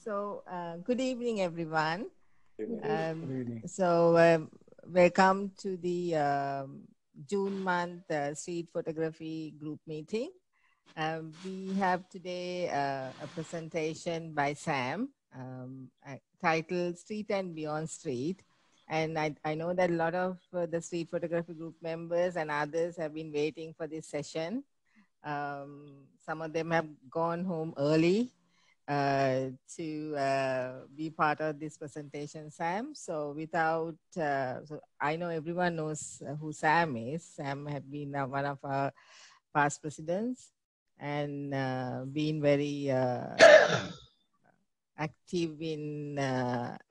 Good evening, everyone. Good evening. Welcome to the June month street photography group meeting. We have today a presentation by Sam titled Street and Beyond Street. And I know that a lot of the street photography group members and others have been waiting for this session. Some of them have gone home early to be part of this presentation, Sam. So I know everyone knows who Sam is. Sam had been one of our past presidents and been very active in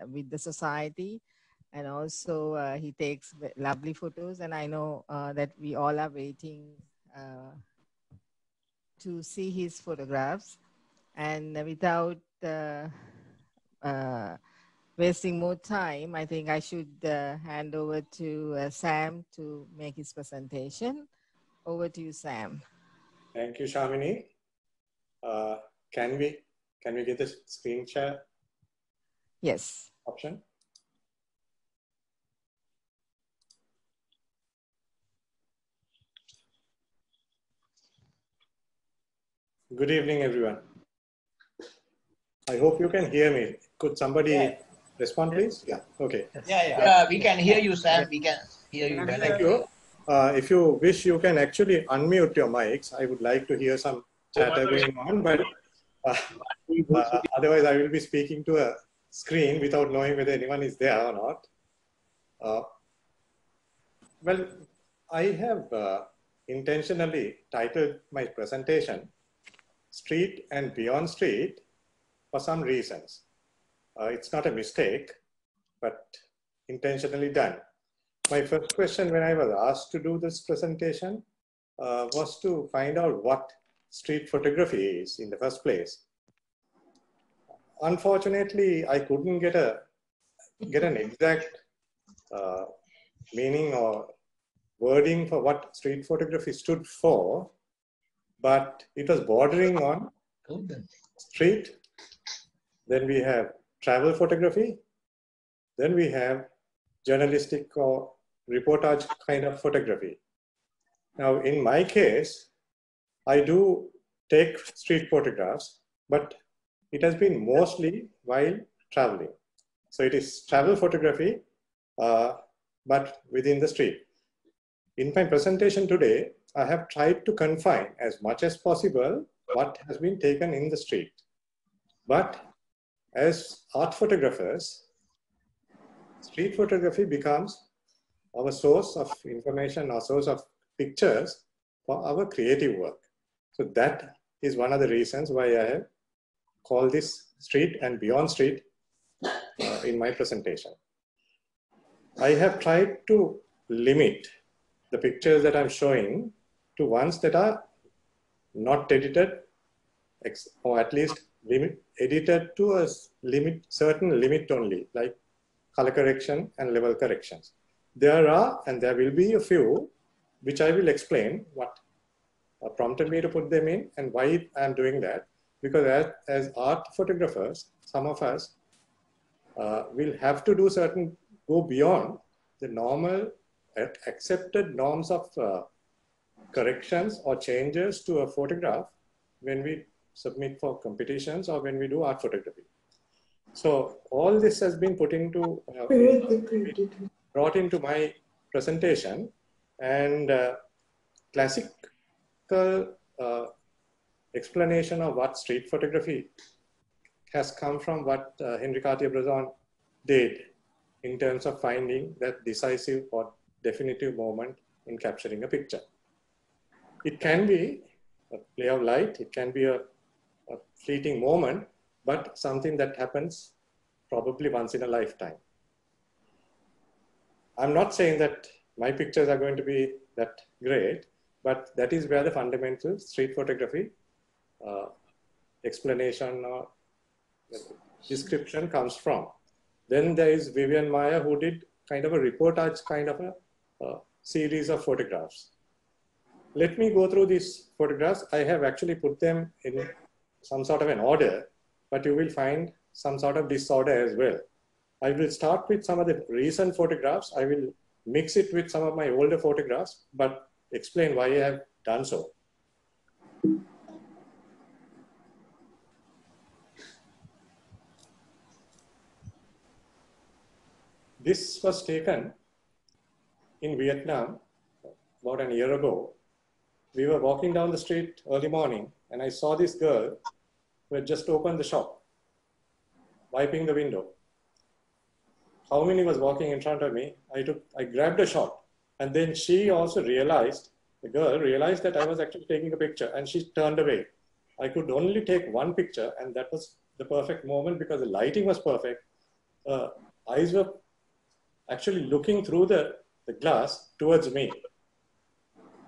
with the society. And also he takes lovely photos. And I know that we all are waiting to see his photographs. And without wasting more time, I think I should hand over to Sam to make his presentation. Over to you, Sam. Thank you, Shamini. Can we get the screen share? Yes. Option. Good evening, everyone. I hope you can hear me. Could somebody respond, please? Yeah. Okay. Yeah, we can hear you, Sam. We can hear you. Thank you. If you wish, you can actually unmute your mics. I would like to hear some chatter going on, but otherwise I will be speaking to a screen without knowing whether anyone is there or not. Well, I have intentionally titled my presentation Street and Beyond Street for some reasons. It's not a mistake, but intentionally done. My first question when I was asked to do this presentation was to find out what street photography is in the first place. Unfortunately, I couldn't get an exact meaning or wording for what street photography stood for, but it was bordering on street. Then we have travel photography. Then we have journalistic or reportage kind of photography. Now, in my case, I do take street photographs, but it has been mostly while traveling. So it is travel photography, but within the street. In my presentation today, I have tried to confine as much as possible what has been taken in the street. But as art photographers, street photography becomes our source of information, our source of pictures for our creative work. So that is one of the reasons why I have called this Street and Beyond Street in my presentation. I have tried to limit the pictures that I'm showing to ones that are not edited, or at least edited to a certain limit only, like color correction and level corrections. There are, and there will be a few, which I will explain what prompted me to put them in and why I'm doing that. Because as art photographers, some of us will have to go beyond the normal accepted norms of corrections or changes to a photograph when we submit for competitions or when we do art photography. So all this has been brought into my presentation, and classical explanation of what street photography has come from what Henri Cartier-Bresson did in terms of finding that decisive or definitive moment in capturing a picture. It can be a play of light, it can be a fleeting moment, but something that happens probably once in a lifetime. I'm not saying that my pictures are going to be that great, but that is where the fundamental street photography explanation or description comes from. Then there is Vivian Maya, who did kind of a reportage kind of a series of photographs. Let me go through these photographs. I have actually put them in some sort of an order, but you will find some sort of disorder as well. I will start with some of the recent photographs. I will mix it with some of my older photographs, but explain why I have done so. This was taken in Vietnam about a year ago. We were walking down the street early morning and I saw this girl who had just opened the shop, wiping the window. How many was walking in front of me? I grabbed a shot, and then she also realized, the girl realized that I was actually taking a picture, and she turned away. I could only take one picture, and that was the perfect moment because the lighting was perfect. Eyes were actually looking through the glass towards me.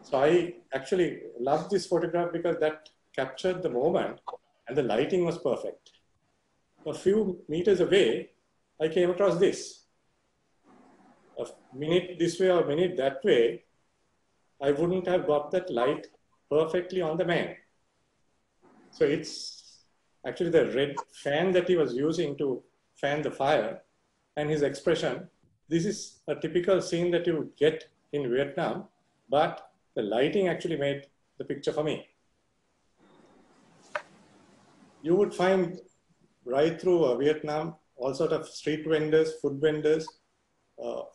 So I actually loved this photograph because that captured the moment and the lighting was perfect. A few meters away, I came across this. A minute this way or a minute that way, I wouldn't have got that light perfectly on the man. So it's actually the red fan that he was using to fan the fire and his expression. This is a typical scene that you get in Vietnam, but the lighting actually made the picture for me. You would find right through Vietnam all sort of street vendors, food vendors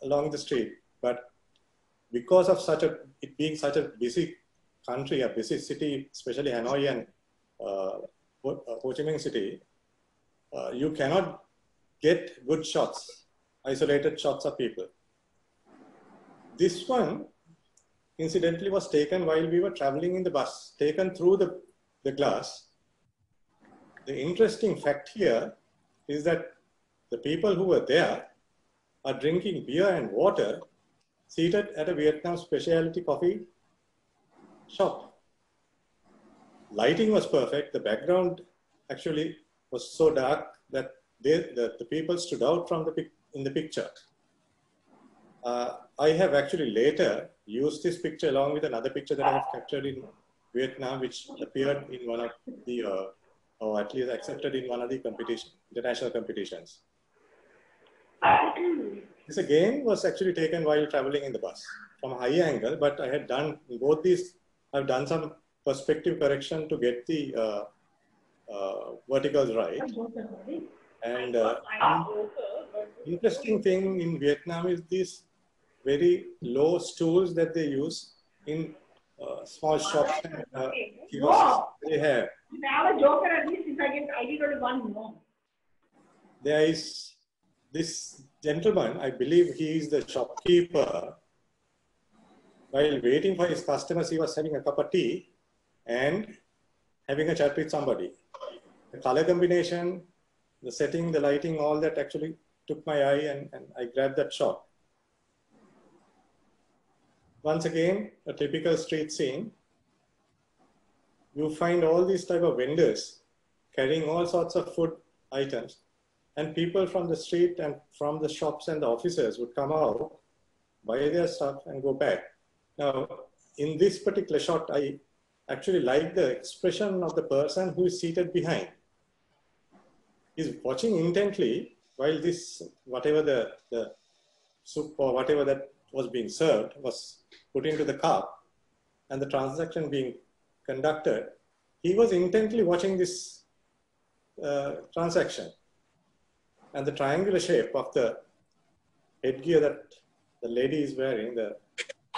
along the street. But because of it being such a busy country, a busy city, especially Hanoi and Ho Chi Minh City, you cannot get good shots, isolated shots of people. This one, incidentally, was taken while we were traveling in the bus, taken through the glass. The interesting fact here is that the people who were there are drinking beer and water seated at a Vietnam specialty coffee shop. Lighting was perfect. The background actually was so dark that the people stood out from in the picture. I have actually later used this picture along with another picture that I have captured in Vietnam, which appeared in one of the, or at least accepted in one of the international competitions. This again was actually taken while traveling in the bus from a high angle, but I had done in both these, I've done some perspective correction to get the verticals right. And interesting thing in Vietnam is these very low stools that they use in small shops and kiosks. They have. There is this gentleman, I believe he is the shopkeeper. While waiting for his customers, he was having a cup of tea and having a chat with somebody. The color combination, the setting, the lighting, all that actually took my eye and I grabbed that shot. Once again, a typical street scene. You find all these type of vendors carrying all sorts of food items, and people from the street and from the shops and the offices would come out, buy their stuff and go back. Now, in this particular shot, I actually like the expression of the person who is seated behind. He's watching intently while this, whatever the soup or whatever that was being served was put into the cup and the transaction being conducted. He was intently watching this transaction. And the triangular shape of the headgear that the lady is wearing, the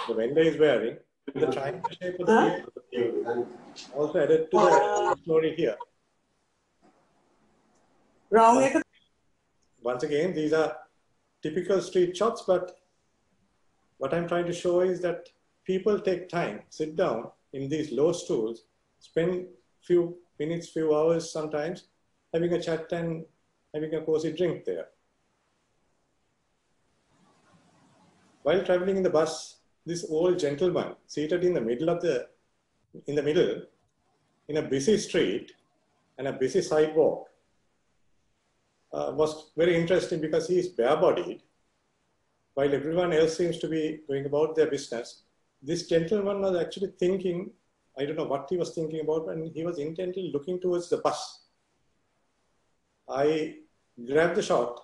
vendor is wearing, the triangular shape of the people also added to the story here. Once again, these are typical street shots, but what I'm trying to show is that people take time, sit down in these low stools, spend few minutes, few hours sometimes, having a chat and having a cozy drink there. While traveling in the bus, this old gentleman seated in the middle of in a busy street and a busy sidewalk was very interesting because he is bare-bodied while everyone else seems to be going about their business. This gentleman was actually thinking, I don't know what he was thinking about, and he was intently looking towards the bus. I grabbed the shot,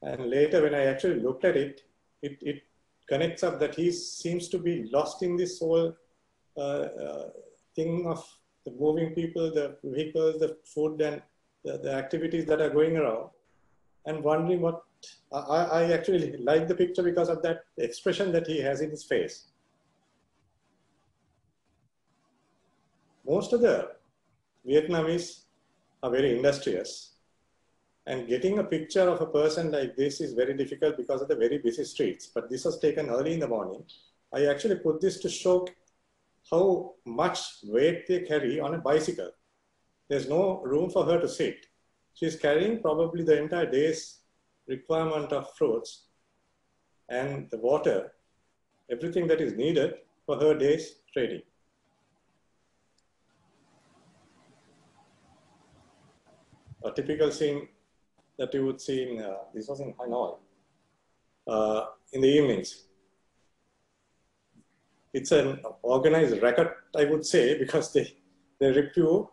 and later when I actually looked at it, it connects up that he seems to be lost in this whole thing of the moving people, the vehicles, the food, and the activities that are going around, and wondering what. I actually like the picture because of that expression that he has in his face. Most of the Vietnamese are very industrious, and getting a picture of a person like this is very difficult because of the very busy streets. But this was taken early in the morning. I actually put this to show how much weight they carry on a bicycle. There's no room for her to sit. She's carrying probably the entire day's requirement of fruits and the water, everything that is needed for her day's trading. A typical scene that you would see in, this was in Hanoi, in the evenings. It's an organized racket, I would say, because they rip you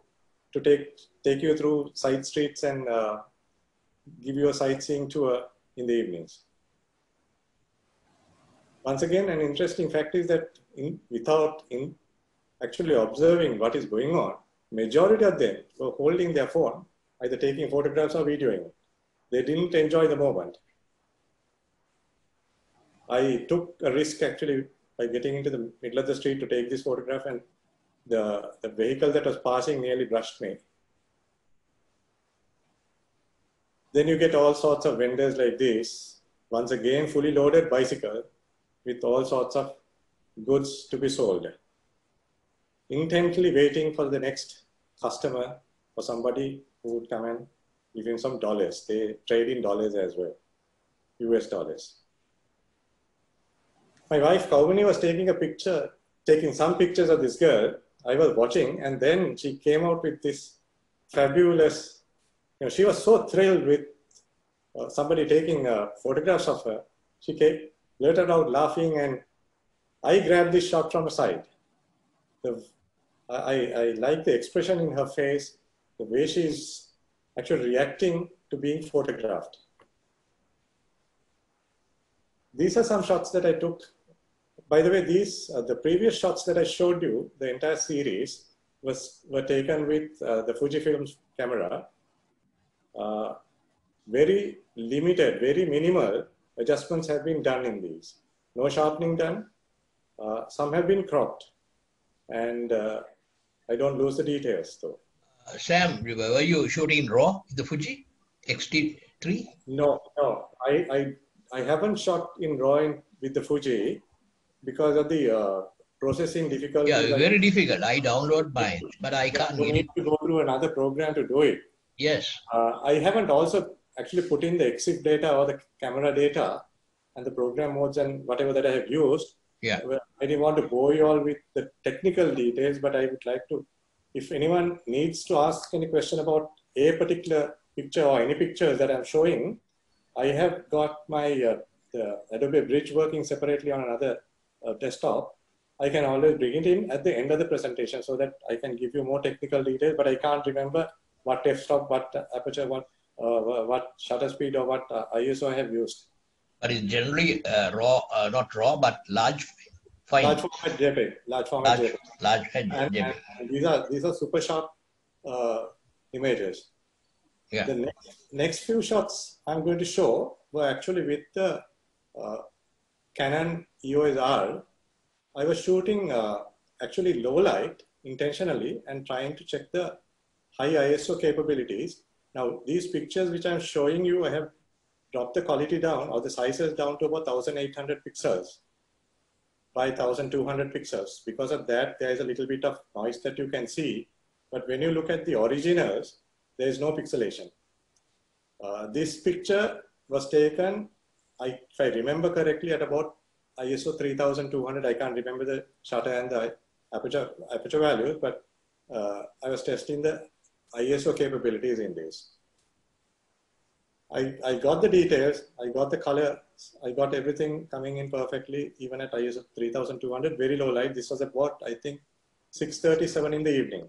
to take you through side streets and give you a sightseeing tour in the evenings. Once again, an interesting fact is that without actually observing what is going on, majority of them were holding their phone, either taking photographs or videoing. They didn't enjoy the moment. I took a risk actually by getting into the middle of the street to take this photograph, and the vehicle that was passing nearly brushed me. Then you get all sorts of vendors like this, once again fully loaded bicycle with all sorts of goods to be sold. Intently waiting for the next customer or somebody who would come and give him some dollars. They trade in dollars as well, US dollars. My wife Kaumini was taking some pictures of this girl. I was watching, and then she came out with this fabulous, she was so thrilled with somebody taking photographs of her. She blurted out laughing, and I grabbed this shot from the side. I like the expression in her face, the way she's actually reacting to being photographed. These are some shots that I took. By the way, these the previous shots that I showed you, the entire series, were taken with the Fujifilm camera. Very limited, very minimal adjustments have been done in these. No sharpening done. Some have been cropped, and I don't lose the details though. Sam, were you shooting raw with the Fuji XT3? No. I haven't shot in RAW with the Fuji because of the processing difficulties. Yeah, very difficult. I download mine, but I can't You get need it. to go through another program to do it. Yes. I haven't also actually put in the EXIF data or the camera data and the program modes and whatever that I have used. Yeah. I didn't want to bore you all with the technical details, but I would like to, if anyone needs to ask any question about a particular picture or any pictures that I'm showing, I have got my the Adobe Bridge working separately on another desktop. I can always bring it in at the end of the presentation so that I can give you more technical details, but I can't remember what f-stop, what aperture, what shutter speed, or what ISO I have used. But it's generally raw, not raw, but large file. Large format JPEG. Large format JPEG. Large JPEG. And these are super sharp images. Yeah. The next few shots I'm going to show were actually with the Canon EOS R. I was shooting actually low light intentionally and trying to check the high ISO capabilities. Now, these pictures which I'm showing you, I have dropped the quality down or the sizes down to about 1800 pixels by 1200 pixels. Because of that, there is a little bit of noise that you can see. But when you look at the originals, there is no pixelation. This picture was taken, if I remember correctly, at about ISO 3200. I can't remember the shutter and the aperture values, but I was testing the ISO capabilities in this. I got the details, I got the color, I got everything coming in perfectly, even at ISO 3200, very low light. This was about, I think, 6:37 in the evening.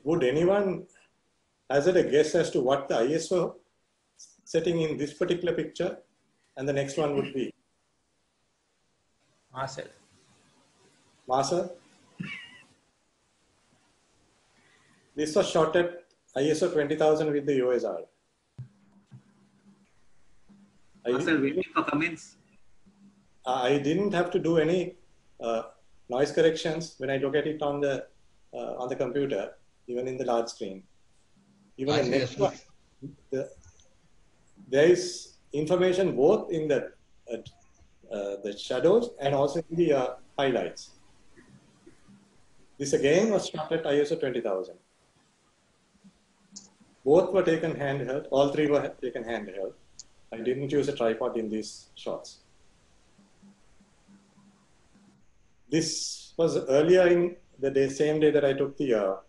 would anyone hazard a guess as to what the ISO setting in this particular picture and the next one would be? Marcel. Marcel? This was shot at ISO 20,000 with the USR. Marcel, waiting for comments. I didn't have to do any noise corrections when I look at it on the computer, even in the large screen. Even the next one, there is information both in the shadows and also in the highlights. This again was shot at ISO 20,000. Both were taken handheld. All three were taken handheld. I didn't use a tripod in these shots. This was earlier in the day, same day that I took the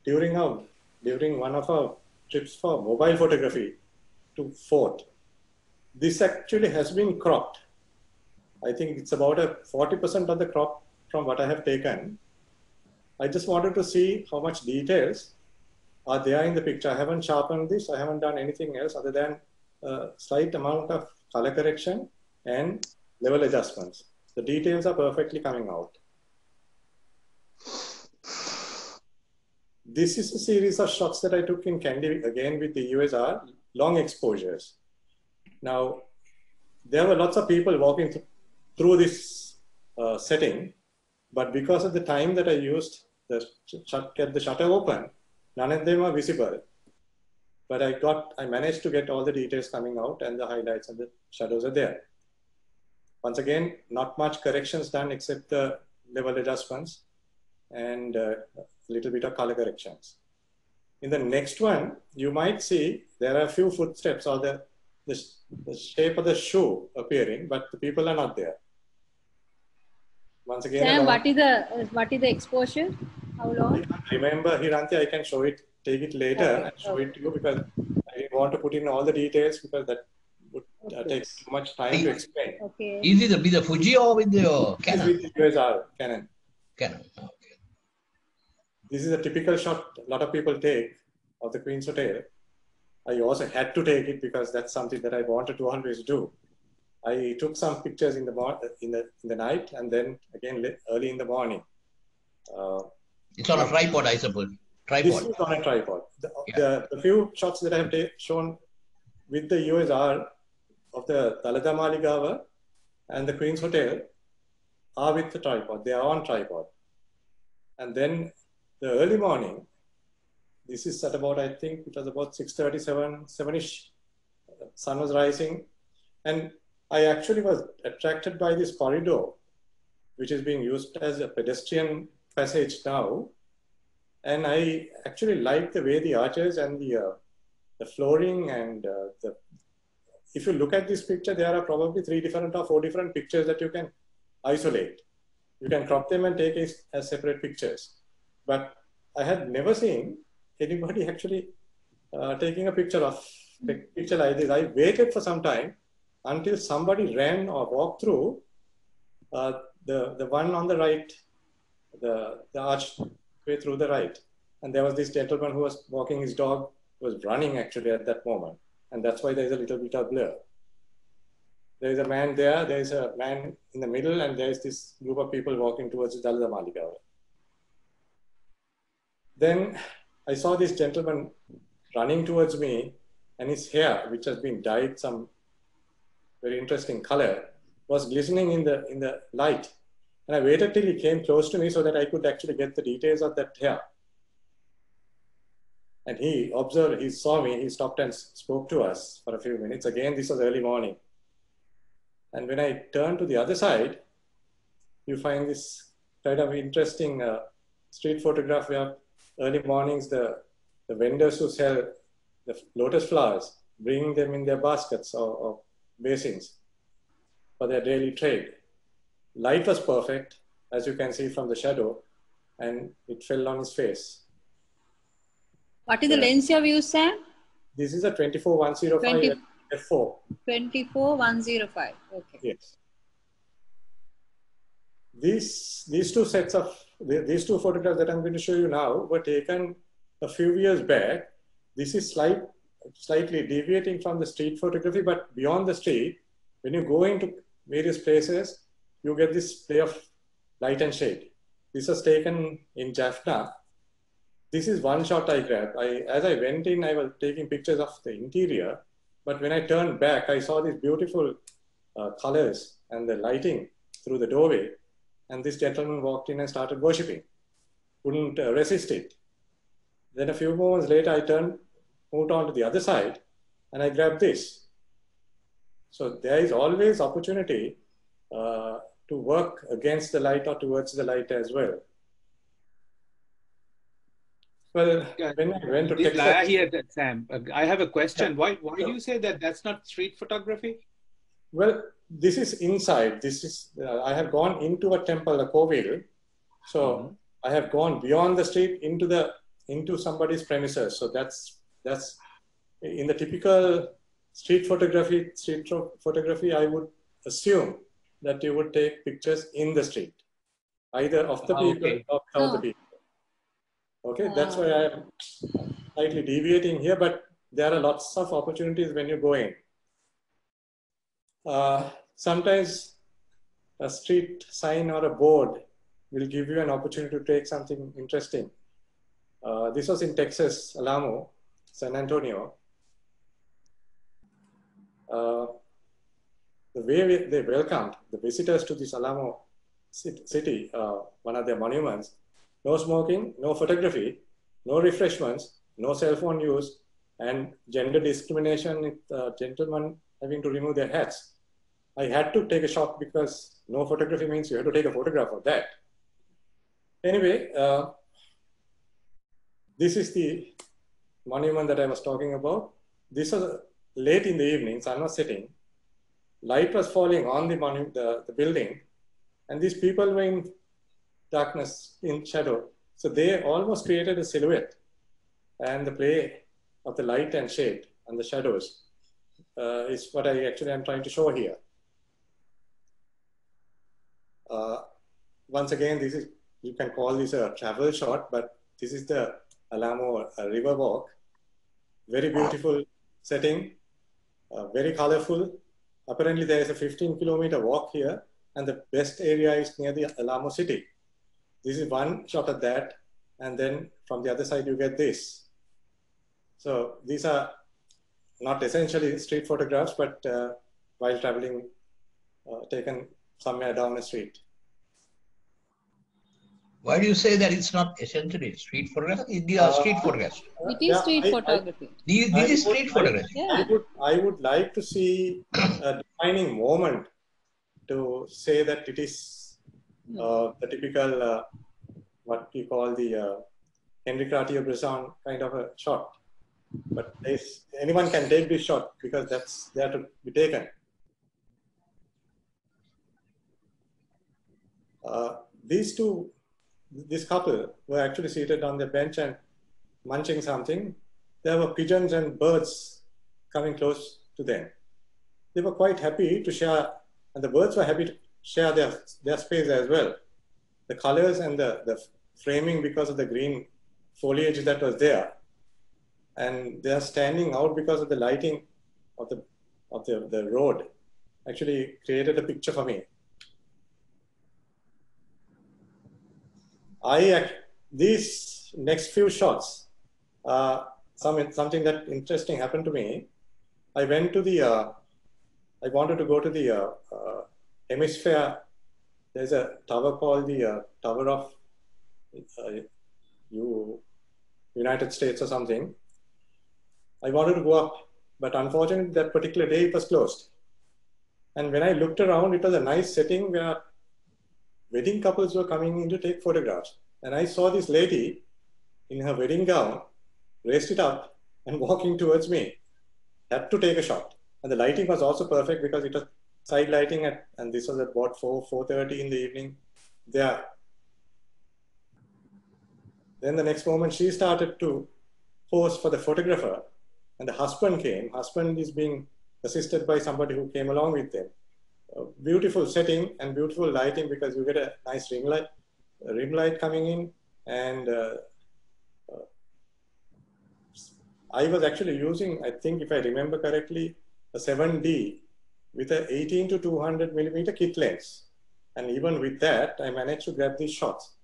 during one of our trips for mobile photography to Fort. This actually has been cropped. I think it's about a 40% of the crop from what I have taken. I just wanted to see how much details are there in the picture. I haven't sharpened this. I haven't done anything else other than a slight amount of color correction and level adjustments. The details are perfectly coming out. This is a series of shots that I took in Candy again with the USR, long exposures. Now, there were lots of people walking through this setting, but because of the time that I used to get the shutter open, none of them are visible. But I managed to get all the details coming out and the highlights and the shadows are there. Once again, not much corrections done except the level adjustments and a little bit of color corrections. In the next one, you might see there are a few footsteps or the shape of the shoe appearing, but the people are not there. Once again, Sam, what is the exposure? How long? I can't remember, Hiranti. I can show it, take it later and show it to you because I didn't want to put in all the details because that would take too much time to explain. Okay. Is it with the Fuji or with the Canon? With the USR Canon. Canon. Okay. This is a typical shot a lot of people take of the Queen's Hotel. I also had to take it because that's something that I wanted to always do. I took some pictures in the night and then again early in the morning. It's on a tripod, I suppose. Tripod. This is on a tripod. The few shots that I have shown with the USR of the Dalada Maligawa and the Queen's Hotel are with the tripod. They are on tripod. And then the early morning, this is at about, I think it was about 6:37, 7-ish. Sun was rising. And I actually was attracted by this corridor, which is being used as a pedestrian passage now. And I actually like the way the arches and the flooring and if you look at this picture, there are probably 3 different or 4 different pictures that you can isolate. You can crop them and take it as separate pictures. But I had never seen anybody actually taking a picture like this. I waited for some time until somebody ran or walked through the one on the right, the archway through the right. And there was this gentleman who was walking his dog, was running actually at that moment. And that's why there's a little bit of blur. There is a man there, there is a man in the middle, and there is this group of people walking towards the Dalada Maligawa. Then I saw this gentleman running towards me, and his hair, which has been dyed some very interesting color, was glistening in the light. And I waited till he came close to me so that I could actually get the details of that hair. And he observed, he saw me, he stopped and spoke to us for a few minutes. Again, this was early morning. And when I turned to the other side, you find this kind of interesting street photograph where early mornings, the vendors who sell the lotus flowers, bring them in their baskets or basins for their daily trade. Light was perfect, as you can see from the shadow, and it fell on his face. What is the lens you have used, Sam? This is a 24-105 f4. 24-105. Okay. Yes. these two sets of, these two photographs that I'm going to show you now were taken a few years back. This is slightly deviating from the street photography, but beyond the street, when you go into various places, you get this play of light and shade. This was taken in Jaffna. This is one shot I grabbed. As I went in, I was taking pictures of the interior, but when I turned back, I saw these beautiful colors and the lighting through the doorway. And this gentleman walked in and started worshipping. Couldn't resist it. Then a few moments later, I moved on to the other side, and I grabbed this. So there is always opportunity to work against the light or towards the light as well. Well, when I went to Texas, here, Sam, I have a question. Why do you say that that's not street photography? Well, this is inside. This is I have gone into a temple, a kovil. So I have gone beyond the street into somebody's premises. So that's in the typical street photography. I would assume that you would take pictures in the street, either of the people or without the people. Okay, that's why I am slightly deviating here, but there are lots of opportunities when you go in. Sometimes a street sign or a board will give you an opportunity to take something interesting. This was in Texas, Alamo, San Antonio. The way they welcomed the visitors to this Alamo city, one of their monuments, no smoking, no photography, no refreshments, no cell phone use, and gender discrimination with gentlemen having to remove their hats. I had to take a shot because no photography means you have to take a photograph of that. Anyway, this is the monument that I was talking about. This was late in the evening, sun was setting. Light was falling on the building, and these people were in darkness, in shadow. So they almost created a silhouette, and the play of the light and shade and the shadows is what I actually am trying to show here. Once again, this is, you can call this a travel shot, but this is the Alamo river walk. Very beautiful setting, very colorful. Apparently there is a 15-kilometer walk here, and the best area is near the Alamo city. This is one shot of that, and then from the other side you get this. So these are not essentially street photographs, but while traveling, taken somewhere down a street. Why do you say that it's not essentially street photography? These are street photographs. It is street photography. These is street photography. Yeah. I would like to see a defining moment to say that it is the typical, what we call the Henry Cartier-Bresson kind of a shot. But anyone can take this shot because that's there to be taken. This couple were actually seated on the bench and munching something. There were pigeons and birds coming close to them. They were quite happy to share, and the birds were happy to share their space as well. The colors and the framing because of the green foliage that was there, and they are standing out because of the lighting of the road, actually created a picture for me. These next few shots, something that interesting happened to me. I went to I wanted to go to the hemisphere. There's a tower called the Tower of United States or something. I wanted to go up, but unfortunately that particular day it was closed. And when I looked around, it was a nice setting where wedding couples were coming in to take photographs. And I saw this lady in her wedding gown, raised it up and walking towards me. Had to take a shot. And the lighting was also perfect because it was side lighting and this was at about 4:30 in the evening there. Then the next moment she started to pose for the photographer and the husband came. Husband is being assisted by somebody who came along with them. beautiful setting and beautiful lighting, because you get a nice ring light coming in. And I was actually using, I think if I remember correctly, a 7D with a 18 to 200 millimeter kit lens. And even with that, I managed to grab these shots.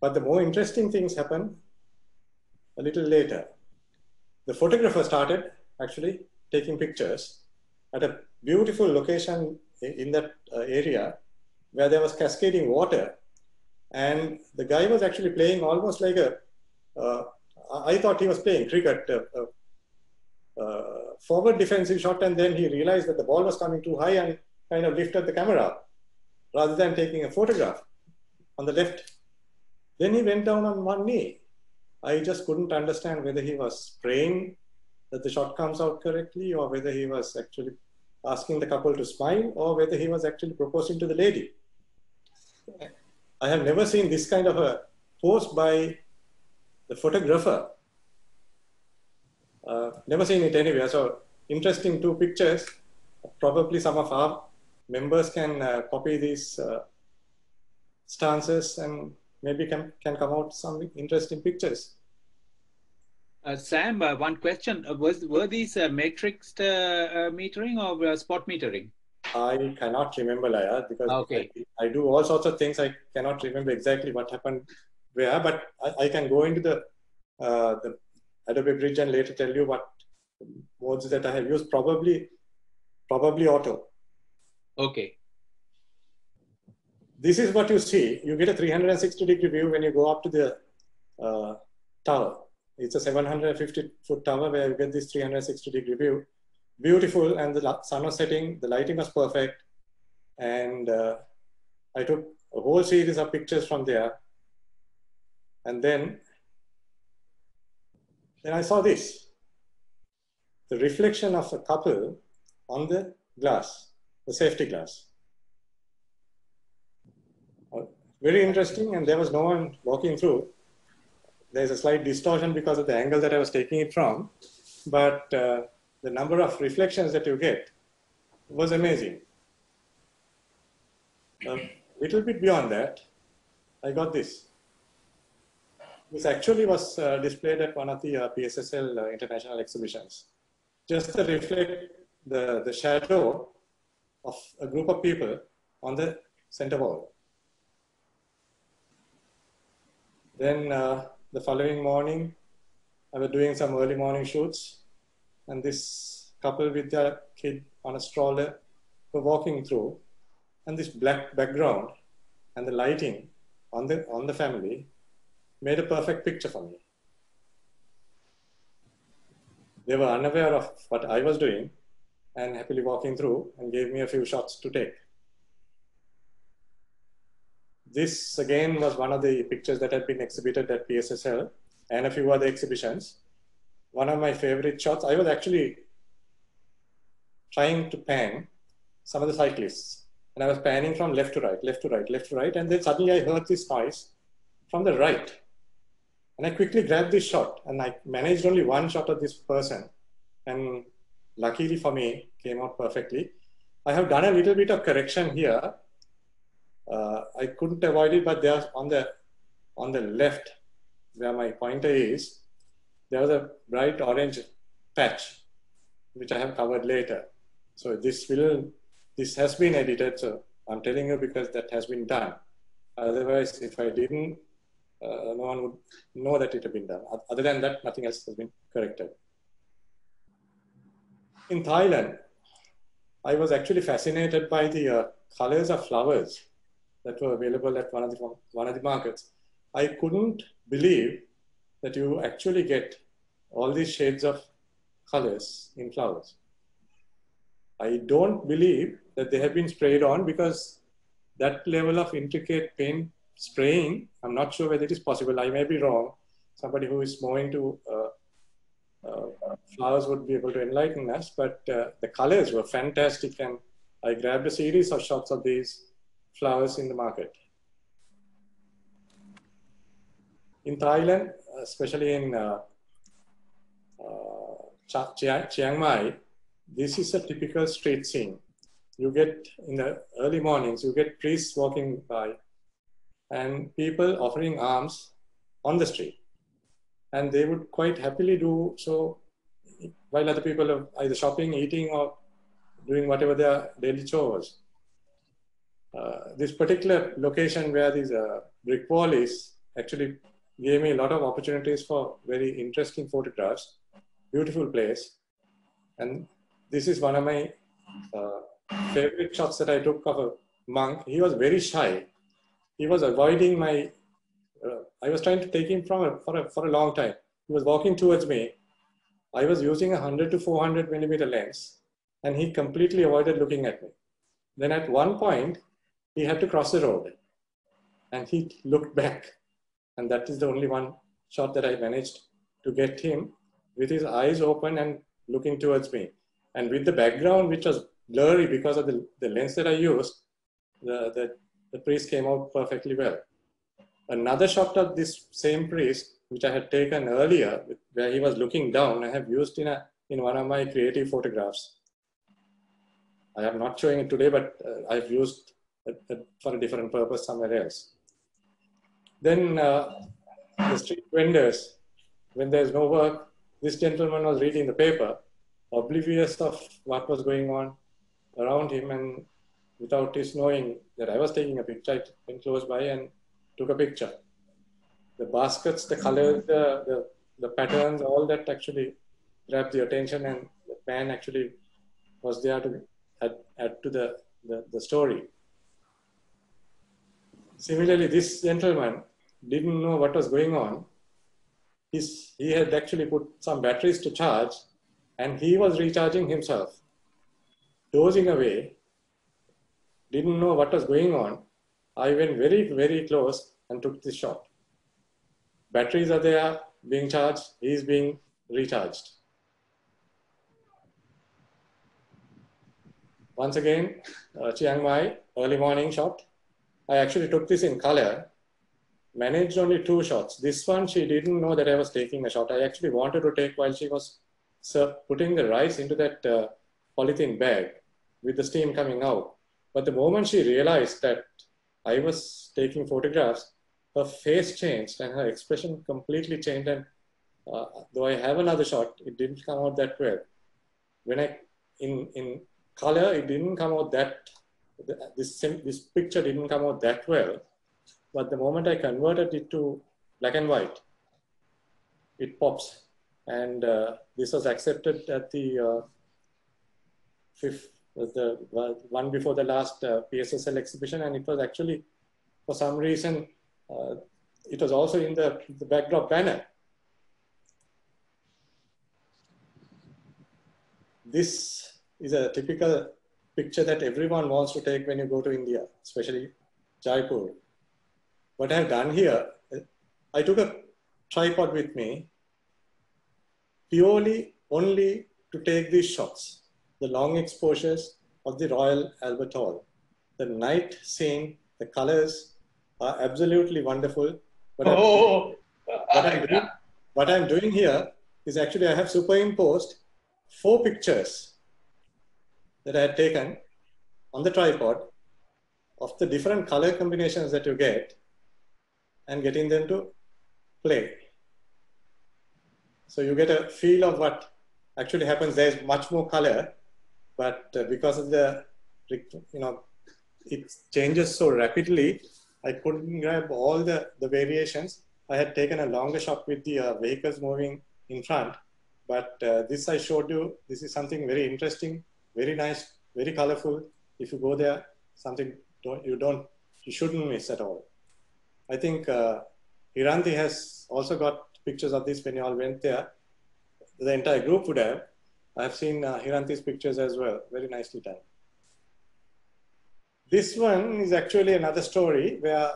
But the more interesting things happened a little later. The photographer started actually taking pictures at a beautiful location in that area where there was cascading water. And the guy was actually playing almost like a, I thought he was playing cricket, forward defensive shot, and then he realized that the ball was coming too high and kind of lifted the camera rather than taking a photograph on the left. Then he went down on one knee. I just couldn't understand whether he was praying that the shot comes out correctly, or whether he was actually asking the couple to smile, or whether he was actually proposing to the lady. I have never seen this kind of a pose by the photographer. Never seen it anywhere. So interesting two pictures. Probably some of our members can copy these stances and maybe can come out some interesting pictures. Sam, one question. Were these matrixed metering or spot metering? I cannot remember, Laya, because okay. I do all sorts of things. I cannot remember exactly what happened where, but I can go into the Adobe Bridge and later tell you what modes that I have used. Probably auto. Okay. This is what you see. You get a 360-degree view when you go up to the tower. It's a 750-foot tower where you get this 360-degree view. Beautiful, and the sun was setting, the lighting was perfect. And I took a whole series of pictures from there. And then I saw this. The reflection of a couple on the glass, the safety glass. Very interesting, and there was no one walking through. There's a slight distortion because of the angle that I was taking it from, but the number of reflections that you get was amazing. A little bit beyond that, I got this. This actually was displayed at one of the PSSL international exhibitions. Just to reflect the shadow of a group of people on the center wall. Then the following morning, I was doing some early morning shoots, and this couple with their kid on a stroller were walking through, and this black background and the lighting on the family made a perfect picture for me. They were unaware of what I was doing and happily walking through and gave me a few shots to take. This again was one of the pictures that had been exhibited at PSSL and a few other exhibitions. One of my favorite shots, I was actually trying to pan some of the cyclists, and I was panning from left to right, left to right, left to right, and then suddenly I heard this noise from the right. And I quickly grabbed this shot, and I managed only one shot of this person, and luckily for me, came out perfectly. I have done a little bit of correction here. I couldn't avoid it, but there's on the left, where my pointer is, there was a bright orange patch, which I have covered later. So this has been edited, so I'm telling you because that has been done. Otherwise, if I didn't, no one would know that it had been done. Other than that, nothing else has been corrected. In Thailand, I was actually fascinated by the colors of flowers that were available at one of the markets. I couldn't believe that you actually get all these shades of colors in flowers. I don't believe that they have been sprayed on, because that level of intricate paint spraying, I'm not sure whether it is possible. I may be wrong. Somebody who is more into flowers would be able to enlighten us, but the colors were fantastic, and I grabbed a series of shots of these flowers in the market. In Thailand, especially in Chiang Mai, this is a typical street scene. you get in the early mornings, you get priests walking by and people offering alms on the street. And they would quite happily do so while other people are either shopping, eating, or doing whatever their daily chores. This particular location where this brick wall is actually gave me a lot of opportunities for very interesting photographs. Beautiful place. And this is one of my favorite shots that I took of a monk. He was very shy. He was avoiding my, I was trying to take him for a long time. He was walking towards me. I was using a 100 to 400 millimeter lens and he completely avoided looking at me. Then at one point, he had to cross the road and he looked back. And that is the only one shot that I managed to get him with his eyes open and looking towards me. And with the background, which was blurry because of the lens that I used, the priest came out perfectly well. Another shot of this same priest, which I had taken earlier, where he was looking down, I have used in one of my creative photographs. I am not showing it today, but I've used it for a different purpose somewhere else. Then the street vendors, when there's no work, this gentleman was reading the paper, oblivious of what was going on around him, and without his knowing that I was taking a picture, I went close by and took a picture. The baskets, the colors, the patterns, all that actually grabbed the attention, and the man actually was there to add to the story. Similarly, this gentleman didn't know what was going on. He had actually put some batteries to charge and he was recharging himself, dozing away, didn't know what was going on. I went very, very close and took this shot. Batteries are there, being charged, he is being recharged. Once again, Chiang Mai, early morning shot. I actually took this in color, managed only 2 shots. This one, she didn't know that I was taking a shot. I actually wanted to take while she was putting the rice into that polythene bag with the steam coming out. But the moment she realized that I was taking photographs, her face changed and her expression completely changed. And though I have another shot, it didn't come out that well. When in color, it didn't come out that, this picture didn't come out that well. But the moment I converted it to black and white, it pops. And this was accepted at the one before the last PSSL exhibition. And it was actually, for some reason, it was also in the backdrop banner. This is a typical picture that everyone wants to take when you go to India, especially Jaipur. What I have done here, I took a tripod with me purely only to take these shots, the long exposures of the Royal Albert Hall. The night scene, the colors are absolutely wonderful. What I'm doing here is actually I have superimposed 4 pictures that I had taken on the tripod of the different color combinations that you get and getting them to play. So you get a feel of what actually happens. There's much more color, but because of the, it changes so rapidly, I couldn't grab all the variations. I had taken a longer shot with the vehicles moving in front, but this I showed you, this is something very interesting, very nice, very colorful. If you go there, something you shouldn't miss at all. I think Hiranti has also got pictures of this when you all went there. The entire group would have. I have seen Hiranti's pictures as well, very nicely done. This one is actually another story where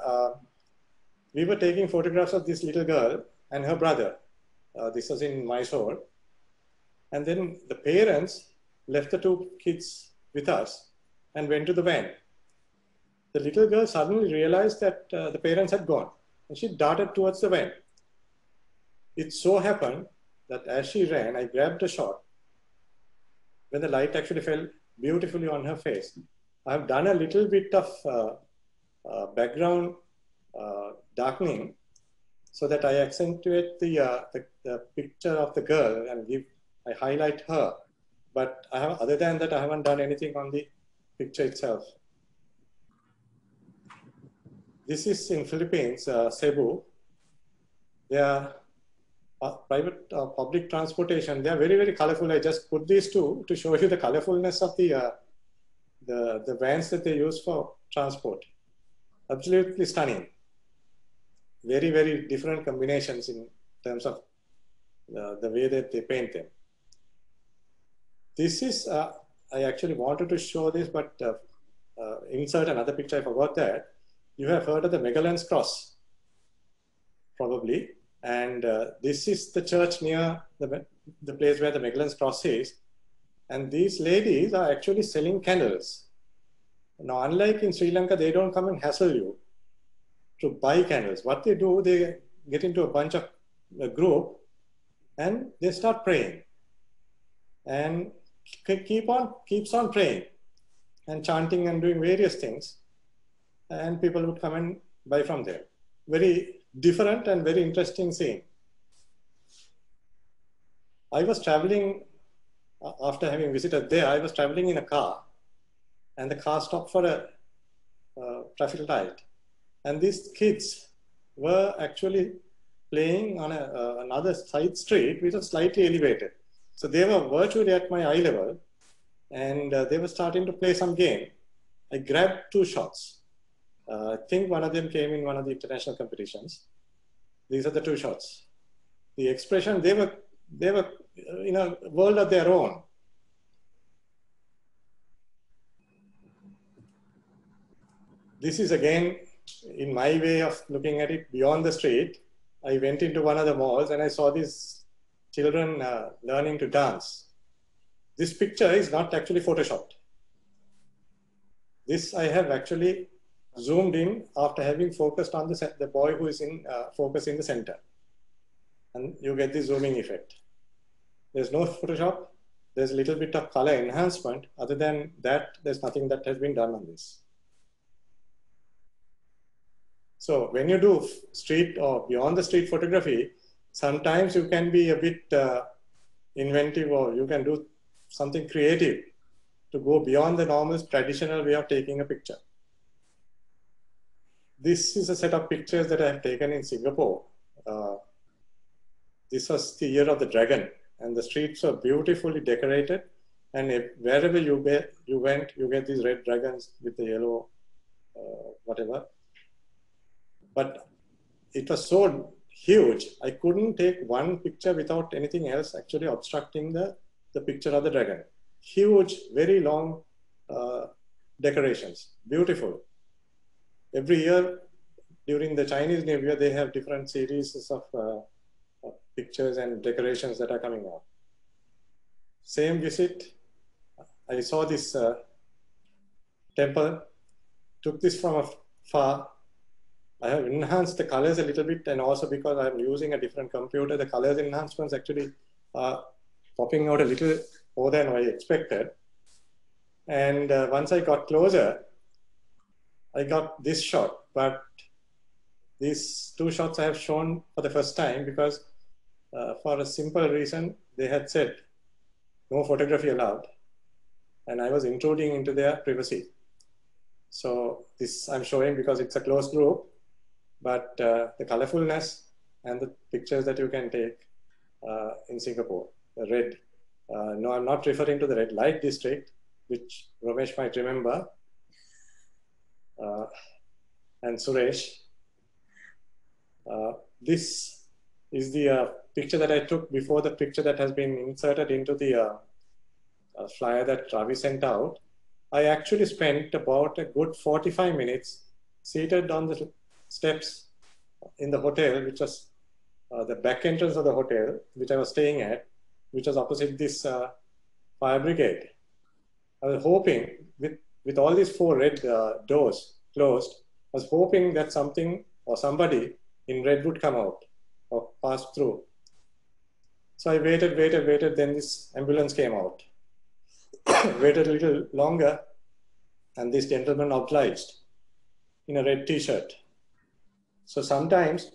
we were taking photographs of this little girl and her brother. This was in Mysore. And then the parents left the 2 kids with us and went to the van. The little girl suddenly realized that the parents had gone and she darted towards the van. It so happened that as she ran, I grabbed a shot when the light actually fell beautifully on her face. I've done a little bit of background darkening so that I accentuate the picture of the girl and I highlight her. But other than that, I haven't done anything on the picture itself. This is in Philippines, Cebu. They are private public transportation. They are very, very colorful. I just put these two to show you the colorfulness of the vans that they use for transport. Absolutely stunning. Very, very different combinations in terms of the way that they paint them. This is, I actually wanted to show this, but insert another picture, I forgot that. You have heard of the Magellan's Cross, probably. And this is the church near the place where the Magellan's Cross is. And these ladies are actually selling candles. Now, unlike in Sri Lanka, they don't come and hassle you to buy candles. What they do, they get into a bunch of a group and they start praying. And keeps on praying and chanting and doing various things. And people would come and buy from there. Very different and very interesting scene. I was traveling, after having visited there, I was traveling in a car and the car stopped for a traffic light. And these kids were actually playing on another side street which was slightly elevated. So they were virtually at my eye level and they were starting to play some game. I grabbed 2 shots. I think one of them came in one of the international competitions. These are the 2 shots. The expression, they were in a world of their own. This is again, in my way of looking at it, beyond the street. I went into one of the malls and I saw these children learning to dance. This picture is not actually photoshopped. This I have actually zoomed in after having focused on the boy who is in focus in the center. And you get the zooming effect. There's no Photoshop. There's a little bit of color enhancement. Other than that, there's nothing that has been done on this. So when you do street or beyond the street photography, sometimes you can be a bit inventive or you can do something creative to go beyond the normal traditional way of taking a picture. This is a set of pictures that I have taken in Singapore. This was the year of the dragon and the streets were beautifully decorated. And wherever you went, you get these red dragons with the yellow, whatever. But it was so huge, I couldn't take one picture without anything else actually obstructing the picture of the dragon. Huge, very long decorations, beautiful. Every year during the Chinese New Year, they have different series of pictures and decorations that are coming out. Same visit, I saw this temple, took this from afar. I have enhanced the colors a little bit, and also because I'm using a different computer, the colors enhancements actually are popping out a little more than I expected. And once I got closer, I got this shot, but these 2 shots I have shown for the first time because for a simple reason, they had said no photography allowed, and I was intruding into their privacy. So this I'm showing because it's a closed group, but the colorfulness and the pictures that you can take in Singapore, the red. No, I'm not referring to the red light district, which Ramesh might remember, and Suresh. This is the picture that I took before the picture that has been inserted into the flyer that Ravi sent out. I actually spent about a good 45 minutes seated on the steps in the hotel, which was the back entrance of the hotel, which I was staying at, which was opposite this fire brigade. I was hoping, with all these 4 red doors closed, I was hoping that something or somebody in red would come out or pass through. So I waited, then this ambulance came out. waited a little longer, and this gentleman obliged in a red t-shirt. So sometimes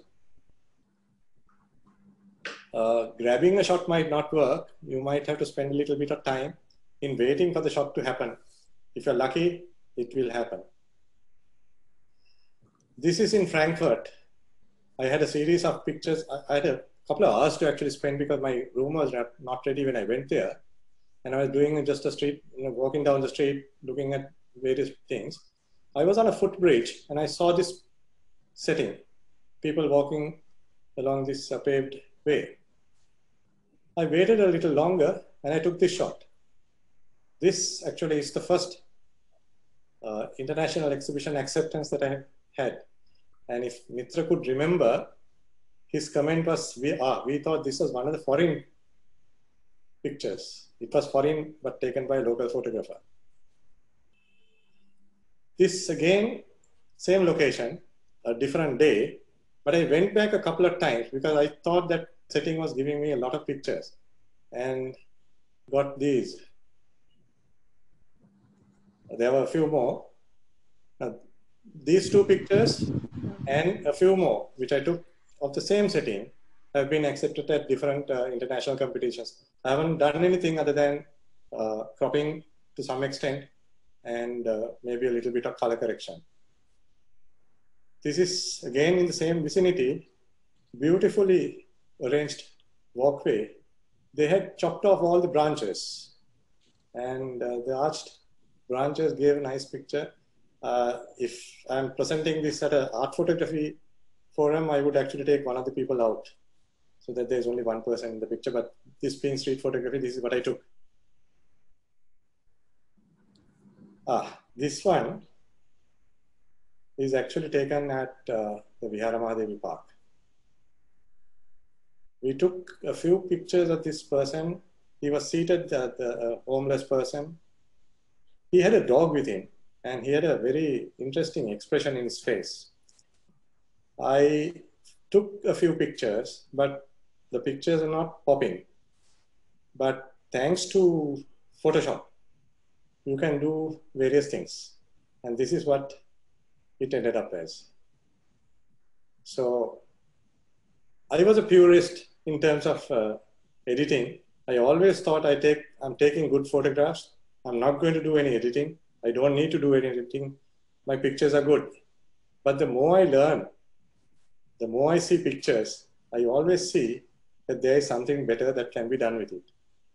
grabbing a shot might not work. You might have to spend a little bit of time in waiting for the shot to happen. If you're lucky, it will happen. This is in Frankfurt. I had a series of pictures. I had a couple of hours to actually spend because my room was not ready when I went there. And I was doing just a street, walking down the street, looking at various things. I was on a footbridge and I saw this setting, people walking along this paved way. I waited a little longer and I took this shot. This actually is the first international exhibition acceptance that I have had. And if Mitra could remember, his comment was, we thought this was one of the foreign pictures. It was foreign, but taken by a local photographer. This again, same location, a different day, but I went back a couple of times because I thought that setting was giving me a lot of pictures and got these. There were a few more. Now, these two pictures and a few more, which I took of the same setting, have been accepted at different international competitions. I haven't done anything other than cropping to some extent and maybe a little bit of color correction. This is again in the same vicinity, beautifully arranged walkway. They had chopped off all the branches and the arched branches gave a nice picture. If I'm presenting this at an art photography forum, I would actually take one of the people out so that there's only one person in the picture, but this being street photography, this is what I took. This one is actually taken at the Vihara Mahadevi Park. We took a few pictures of this person. He was seated, the homeless person. He had a dog with him and he had a very interesting expression in his face. I took a few pictures, but the pictures are not popping. But thanks to Photoshop, you can do various things. And this is what it ended up as. So I was a purist in terms of editing. I always thought I'm taking good photographs. I'm not going to do any editing. I don't need to do any editing. My pictures are good. But the more I learn, the more I see pictures, I always see that there is something better that can be done with it.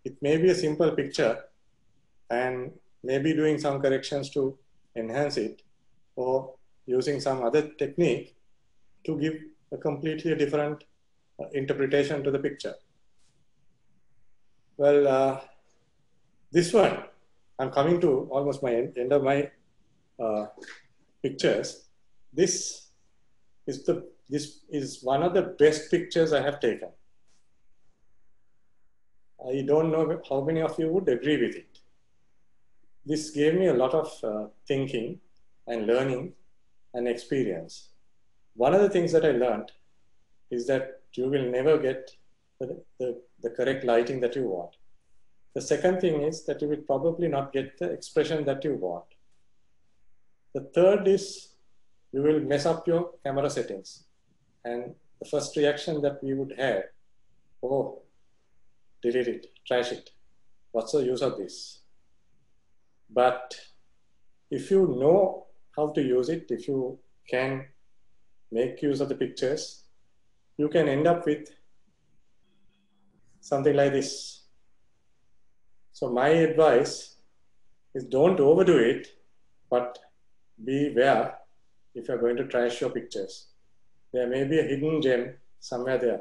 It may be a simple picture and maybe doing some corrections to enhance it or using some other technique to give a completely different interpretation to the picture. Well, this one, I'm coming to almost my end of my pictures. This is one of the best pictures I have taken. I don't know how many of you would agree with it. This gave me a lot of thinking and learning and experience. One of the things that I learned is that you will never get the correct lighting that you want. The second thing is that you will probably not get the expression that you want. The third is you will mess up your camera settings. And the first reaction that we would have, oh, delete it, trash it. What's the use of this? But if you know how to use it, if you can make use of the pictures, you can end up with something like this. So my advice is don't overdo it, but beware if you're going to trash your pictures. There may be a hidden gem somewhere there.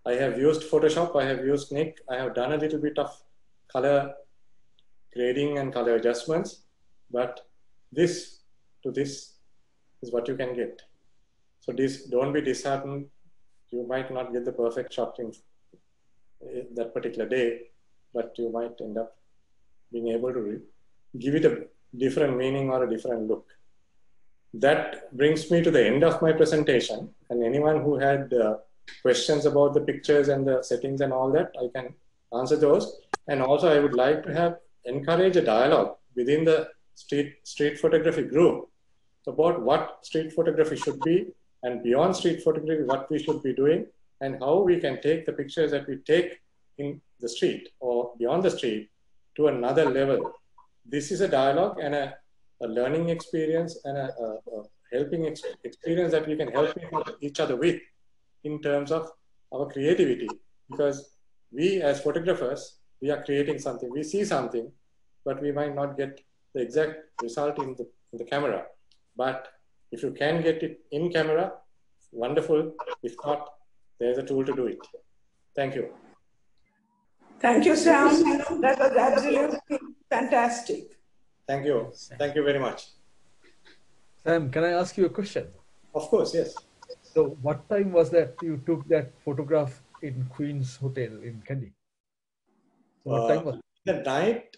I have used Photoshop, I have used Nik, I have done a little bit of color grading and color adjustments, but this to this is what you can get. So don't be disheartened. You might not get the perfect shot in that particular day, but you might end up being able to give it a different meaning or a different look. That brings me to the end of my presentation, and anyone who had questions about the pictures and the settings and all that, I can answer those. And also I would like to have encourage a dialogue within the street photography group about what street photography should be, and beyond street photography, what we should be doing, and how we can take the pictures that we take in the street or beyond the street to another level. This is a dialogue and a learning experience and a helping experience that we can help each other with in terms of our creativity. Because we as photographers, we are creating something, we see something, but we might not get the exact result in the camera. But if you can get it in camera, wonderful. If not, there's a tool to do it. Thank you. Thank you, Sam. That was absolutely fantastic. Thank you. Thank you very much. Sam, can I ask you a question? Of course, yes. So what time was that you took that photograph in Queen's Hotel in Kandy? So what time was it? The night,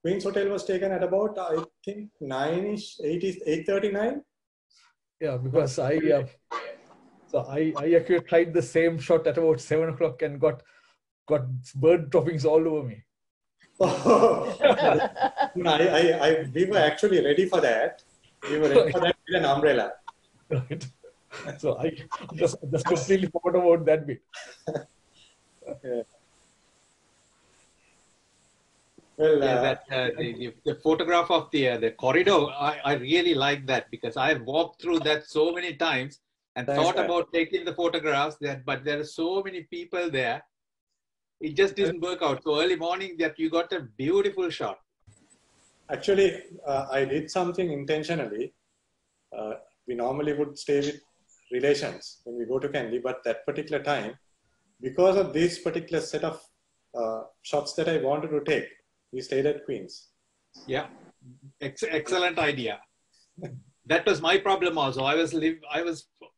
Queen's Hotel was taken at about, I think, 9-ish, 8:39. Yeah, because I actually tried the same shot at about 7 o'clock and got bird droppings all over me. We were actually ready for that. We were ready for that with an umbrella. Right. So I just completely forgot about that bit. Okay. Well, the photograph of the corridor, I really like that, because I've walked through that so many times and thought about taking the photographs there, but there are so many people there. It just didn't work out. So early morning that you got a beautiful shot. Actually, I did something intentionally. We normally would stay with relations when we go to Kandy, but that particular time, because of this particular set of shots that I wanted to take, we stayed at Queen's. Yeah, excellent idea. That was my problem also. I was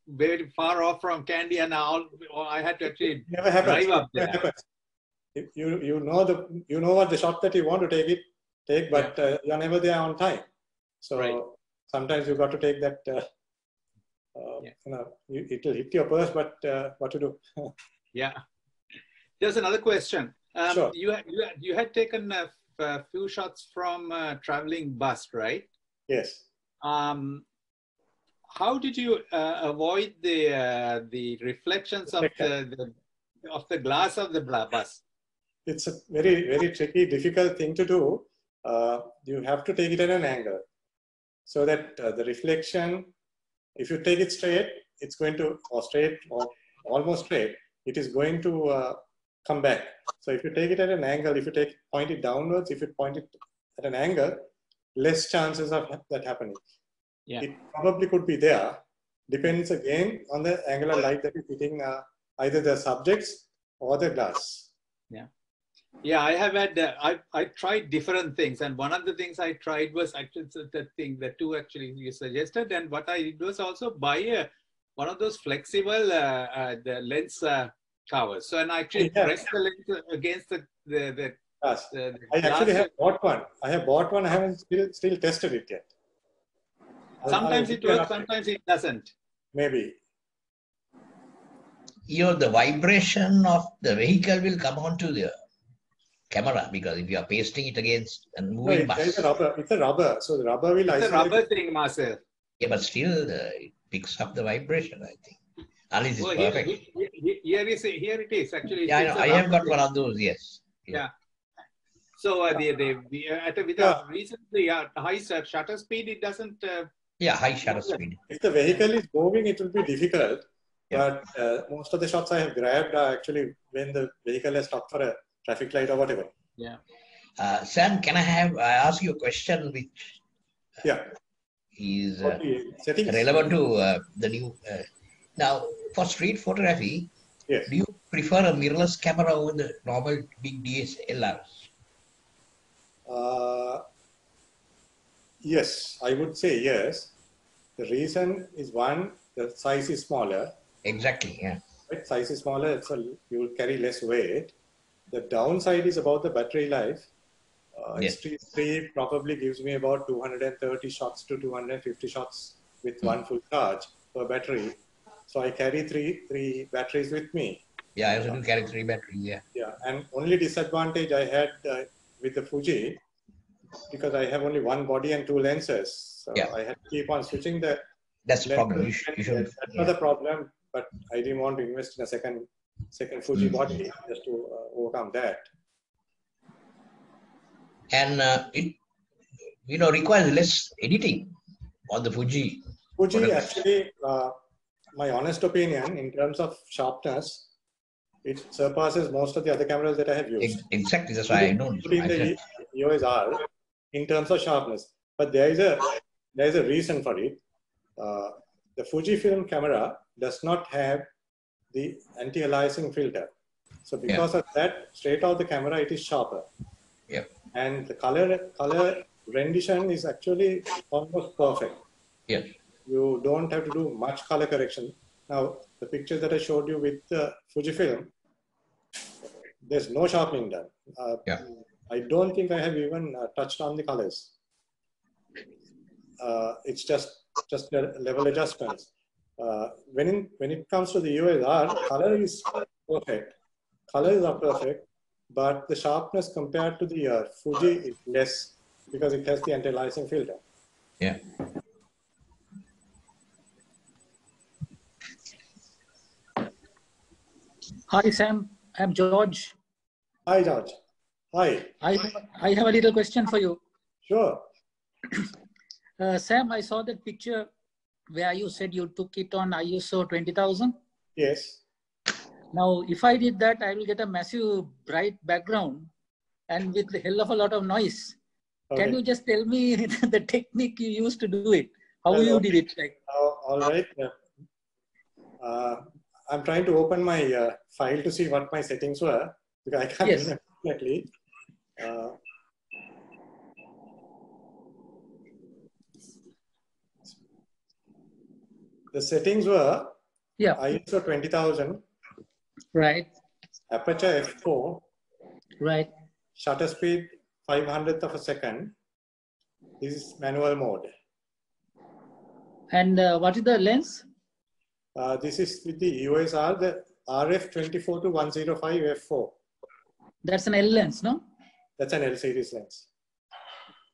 very far off from Kandy, and I had to actually drive up there. Never happens. You know what the shot that you want to take, but you're never there on time. So sometimes you got to take that. It will hit your purse, but what to do? Yeah. There's another question. Sure. You had taken a few shots from a traveling bus, right? Yes. How did you avoid the reflections of the glass of the bus? It's a very, very tricky, difficult thing to do. You have to take it at an angle so that the reflection, if you take it straight, it's going to, or straight or almost straight, it is going to come back. So if you take it at an angle, if you point it downwards, if you point it at an angle, less chances of that happening. Yeah. It probably could be there. Depends again on the angular light that is hitting either the subjects or the glass. Yeah. Yeah, I have had, I tried different things. And one of the things I tried was actually the two actually you suggested. And what I did was also buy one of those flexible the lens covers. So, and I actually pressed the lens against the glass. I actually have bought one. I haven't still tested it yet. Sometimes it works, sometimes it doesn't. Maybe. The vibration of the vehicle will come onto the camera, because if you are pasting it against a moving bus. It's a rubber. So the rubber will isolate. It's a rubber thing, Marcel. Yeah, but still it picks up the vibration, I think. Alice is perfect. Here it is actually. Yeah, I know. I have got one of those, yes. Yeah. So recently high shutter speed, it doesn't. High shutter speed. If the vehicle is moving, it will be difficult. Yeah. But most of the shots I have grabbed are actually when the vehicle has stopped for a traffic light or whatever. Yeah. Sam, can I ask you a question which is relevant to the new. Now, for street photography, do you prefer a mirrorless camera over the normal big DSLRs? Yes, I would say yes. The reason is, one, the size is smaller. Exactly, yeah. Right? Size is smaller, so you will carry less weight. The downside is about the battery life. Street 3 probably gives me about 230 shots to 250 shots with one full charge per battery. So I carry three batteries with me. Yeah, I also do carry 3 batteries, yeah. Yeah, and only disadvantage I had with the Fuji, because I have only one body and two lenses, so I had to keep on switching the. That's the problem. You should, that's not the problem, but I didn't want to invest in a second Fuji body just to overcome that. And it requires less editing on the Fuji. Fuji actually, my honest opinion, in terms of sharpness, it surpasses most of the other cameras that I have used. Exactly, that's why I know. Including the EOS R in terms of sharpness, but there is a reason for it. The Fujifilm camera does not have the anti-aliasing filter, so because of that, straight out the camera it is sharper. Yeah. And the color rendition is actually almost perfect. Yeah. You don't have to do much color correction. Now, the pictures that I showed you with Fujifilm, there's no sharpening done. I don't think I have even touched on the colors. It's just level adjustments. When it comes to the EOS R, color is perfect. Colors are perfect, but the sharpness compared to the Fuji is less because it has the anti-aliasing filter. Yeah. Hi, Sam. I'm George. Hi, George. Hi. I have a little question for you. Sure. Sam, I saw that picture where you said you took it on ISO 20,000. Yes. Now, if I did that, I will get a massive bright background and with a hell of a lot of noise. Okay. Can you just tell me the technique you used to do it? How you did it? Like? All right. I'm trying to open my file to see what my settings were, because I can't remember exactly. The settings were ISO 20,000. Right. Aperture f4. Right. Shutter speed 500th of a second. This is manual mode. And what is the lens? This is with the EOS R, the RF 24 to 105 f4. That's an L lens, no? That's an L series lens.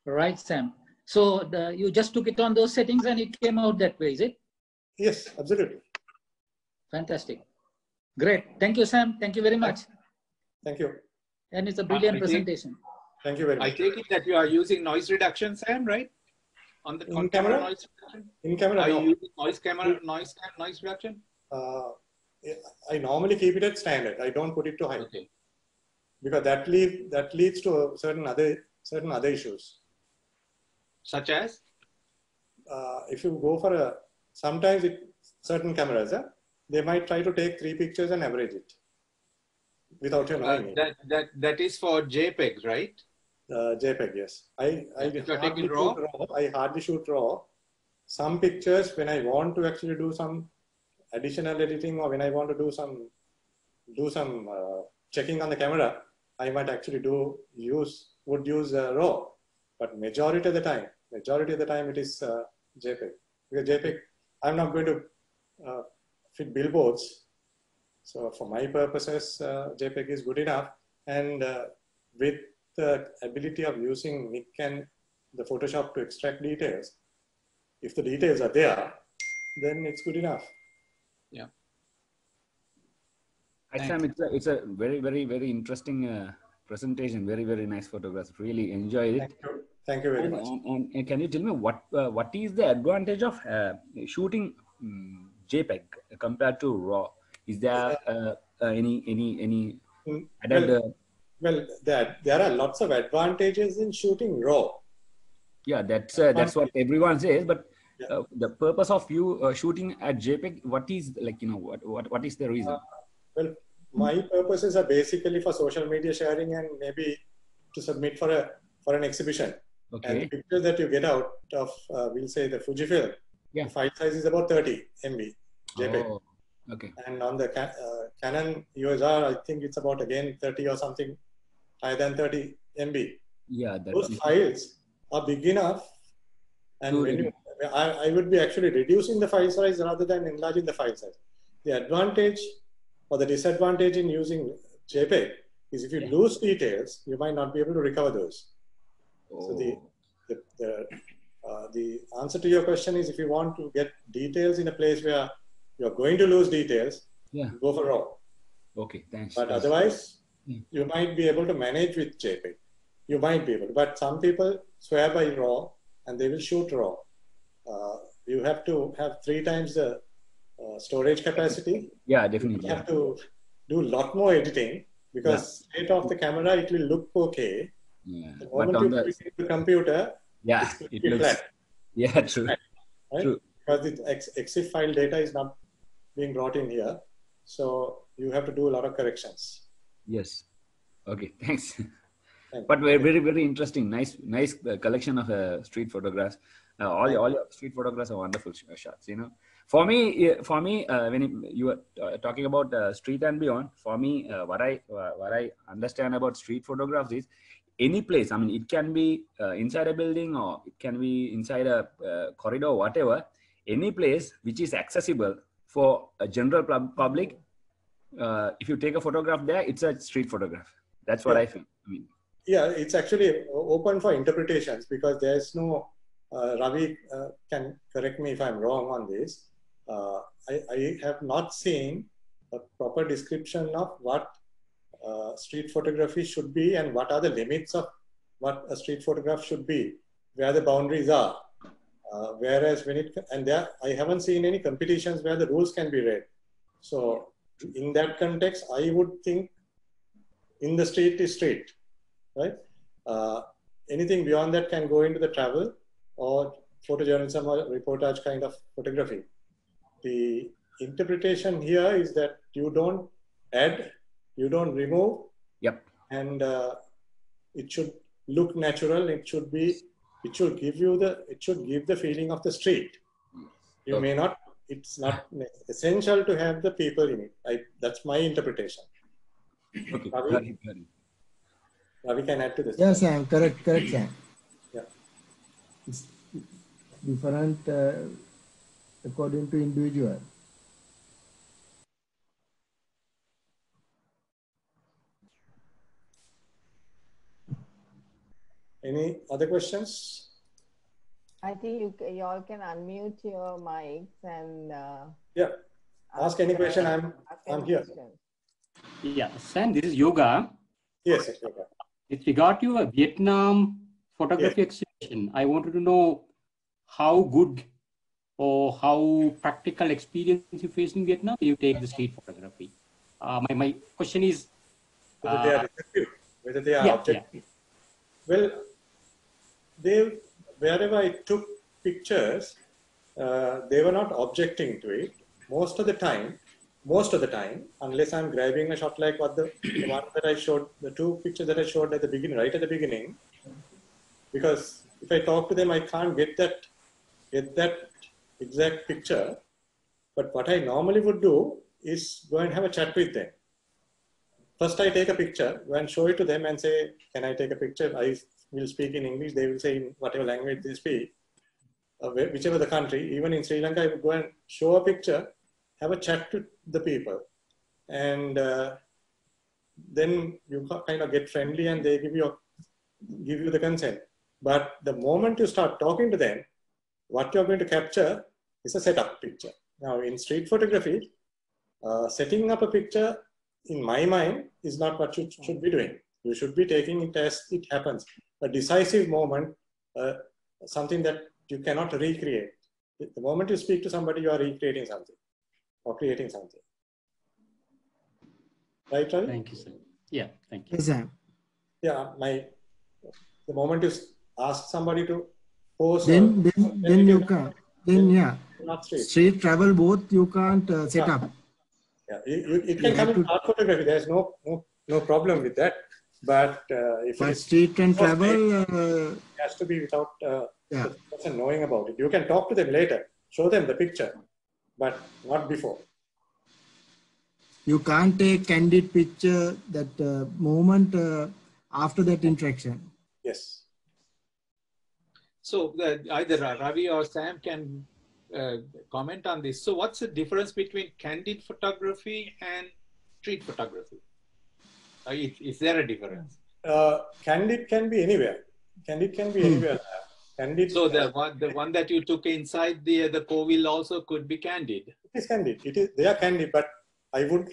Right, Sam. So you just took it on those settings and it came out that way, is it? Yes, absolutely. Fantastic. Great. Thank you, Sam. Thank you very much. Thank you. And it's a brilliant presentation. Thank you very much. I take it that you are using noise reduction, Sam, right? On the camera noise reduction? In camera, are no. you using noise reduction? I normally keep it at standard. I don't put it to high. Okay. Because that leads to certain other issues. Such as? If you go for sometimes certain cameras, they might try to take 3 pictures and average it without you knowing it. That is for JPEGs, right? JPEG, yes. I hardly shoot raw. Some pictures, when I want to actually do some additional editing or when I want to do some checking on the camera, I might actually use raw. But majority of the time it is JPEG. Because JPEG, I'm not going to fit billboards. So for my purposes, JPEG is good enough. And with the ability of using Nick and the Photoshop to extract details, if the details are there, then it's good enough. Yeah. Hi, Sam, it's a very, very, very interesting presentation. Very, very nice photographs. Really enjoyed it. Thank you very much. And can you tell me what is the advantage of shooting JPEG compared to RAW? Is there any added? Well, there are lots of advantages in shooting RAW. Yeah, that's what everyone says. But the purpose of you shooting at JPEG, what is what is the reason? Well, my purposes are basically for social media sharing and maybe to submit for an exhibition. Okay. And the picture that you get out of, we'll say the Fujifilm, the file size is about 30 MB JPEG. Oh, okay. And on the Canon EOS R, I think it's about again 30 or something higher than 30 MB. Yeah, those files are big enough, and I would be actually reducing the file size rather than enlarging the file size. The advantage or the disadvantage in using JPEG is if you lose details, you might not be able to recover those. So the answer to your question is, if you want to get details in a place where you're going to lose details, go for RAW. Okay, thanks. But otherwise, you might be able to manage with JPEG. You might be able to, but some people swear by RAW and they will shoot RAW. You have to have 3 times the storage capacity. Yeah, definitely. You have to do a lot more editing, because straight off the camera, it will look okay. Yeah. The moment you put it in the computer, it looks flat. Yeah, true. Right? True. Because the EXIF file data is not being brought in here. So you have to do a lot of corrections. Yes. Okay, thanks. But very, very interesting. Nice collection of street photographs. All your street photographs are wonderful shots. You know, for me, when you were talking about street and beyond, for me, what I understand about street photographs is any place. I mean, it can be inside a building, or it can be inside a corridor, whatever. Any place which is accessible for a general public. If you take a photograph there, it's a street photograph. That's what I feel. I mean, yeah, it's actually open for interpretations, because there's no, Ravi can correct me if I'm wrong on this. I have not seen a proper description of what street photography should be and what are the limits of what a street photograph should be, where the boundaries are. Whereas I haven't seen any competitions where the rules can be read. So in that context, I would think in the street is street, right? Anything beyond that can go into the travel or photojournalism or reportage kind of photography. The interpretation here is that you don't add, you don't remove, and it should look natural. It should give the feeling of the street. You may not. It's not essential to have the people in it. That's my interpretation. Okay. Ravi can add to this. Yes, Sam. Correct, Sam. Yeah. It's different according to individual. Any other questions? I think you all can unmute your mics and ask any question. I'm here. Yeah, Sam, this is Yoga. Yes, Yoga. With regard to a Vietnam photography exhibition, I wanted to know how good or how practical experience you faced in Vietnam you take the street photography. My question is whether they are effective, whether they are objective. Well, wherever I took pictures, they were not objecting to it most of the time, unless I'm grabbing a shot like what the one that I showed, the 2 pictures that I showed at the beginning, right at the beginning, because if I talk to them, I can't get that exact picture. But what I normally would do is go and have a chat with them. First, I take a picture, go and show it to them and say, can I take a picture? I will speak in English, they will say in whatever language they speak, whichever the country. Even in Sri Lanka, I would go and show a picture, have a chat to the people, and then you kind of get friendly and they give you the consent. But the moment you start talking to them, what you're going to capture is a setup picture. Now, in street photography, setting up a picture, in my mind, is not what you should be doing. You should be taking it as it happens. A decisive moment, something that you cannot recreate. The moment you speak to somebody, you are recreating something or creating something. Right, Ravi? Thank you, sir. Yeah, thank you. Yes, Sam. Yeah, the moment you ask somebody to pose, then you can. Street travel both you can't set up. Yeah, it can come in art photography. There's no problem with that. But if street and travel, it has to be without the person knowing about it. You can talk to them later, show them the picture, but not before. You can't take candid picture that moment after that interaction. Yes. So either Ravi or Sam can comment on this. So what's the difference between candid photography and street photography? Is there a difference? Candid can be anywhere. Candid can be anywhere. Candid. So the one that you took inside the Covil also could be candid. It is candid. They are candid, but I would,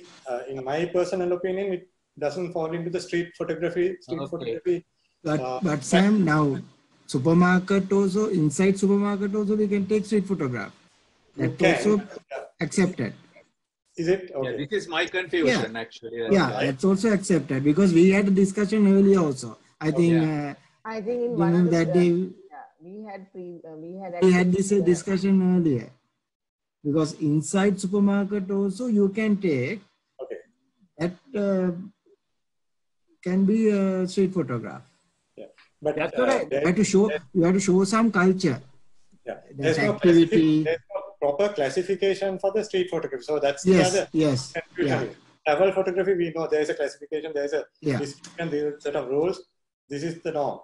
in my personal opinion, it doesn't fall into the street photography. Photography. But Sam, now supermarket also, inside supermarket also we can take street photograph. That's also accepted. Is it? Okay. Yeah, this is my confusion actually. That's also accepted because we had a discussion earlier also. I think. I think in one of that day we had this discussion earlier because inside supermarket also you can take that can be a street photograph. Yeah, but you have to show some culture. Yeah, there's no proper classification for the street photography. So that's the other confusion. Travel photography, we know there is a classification, there is a description, there is a set of rules. This is the norm.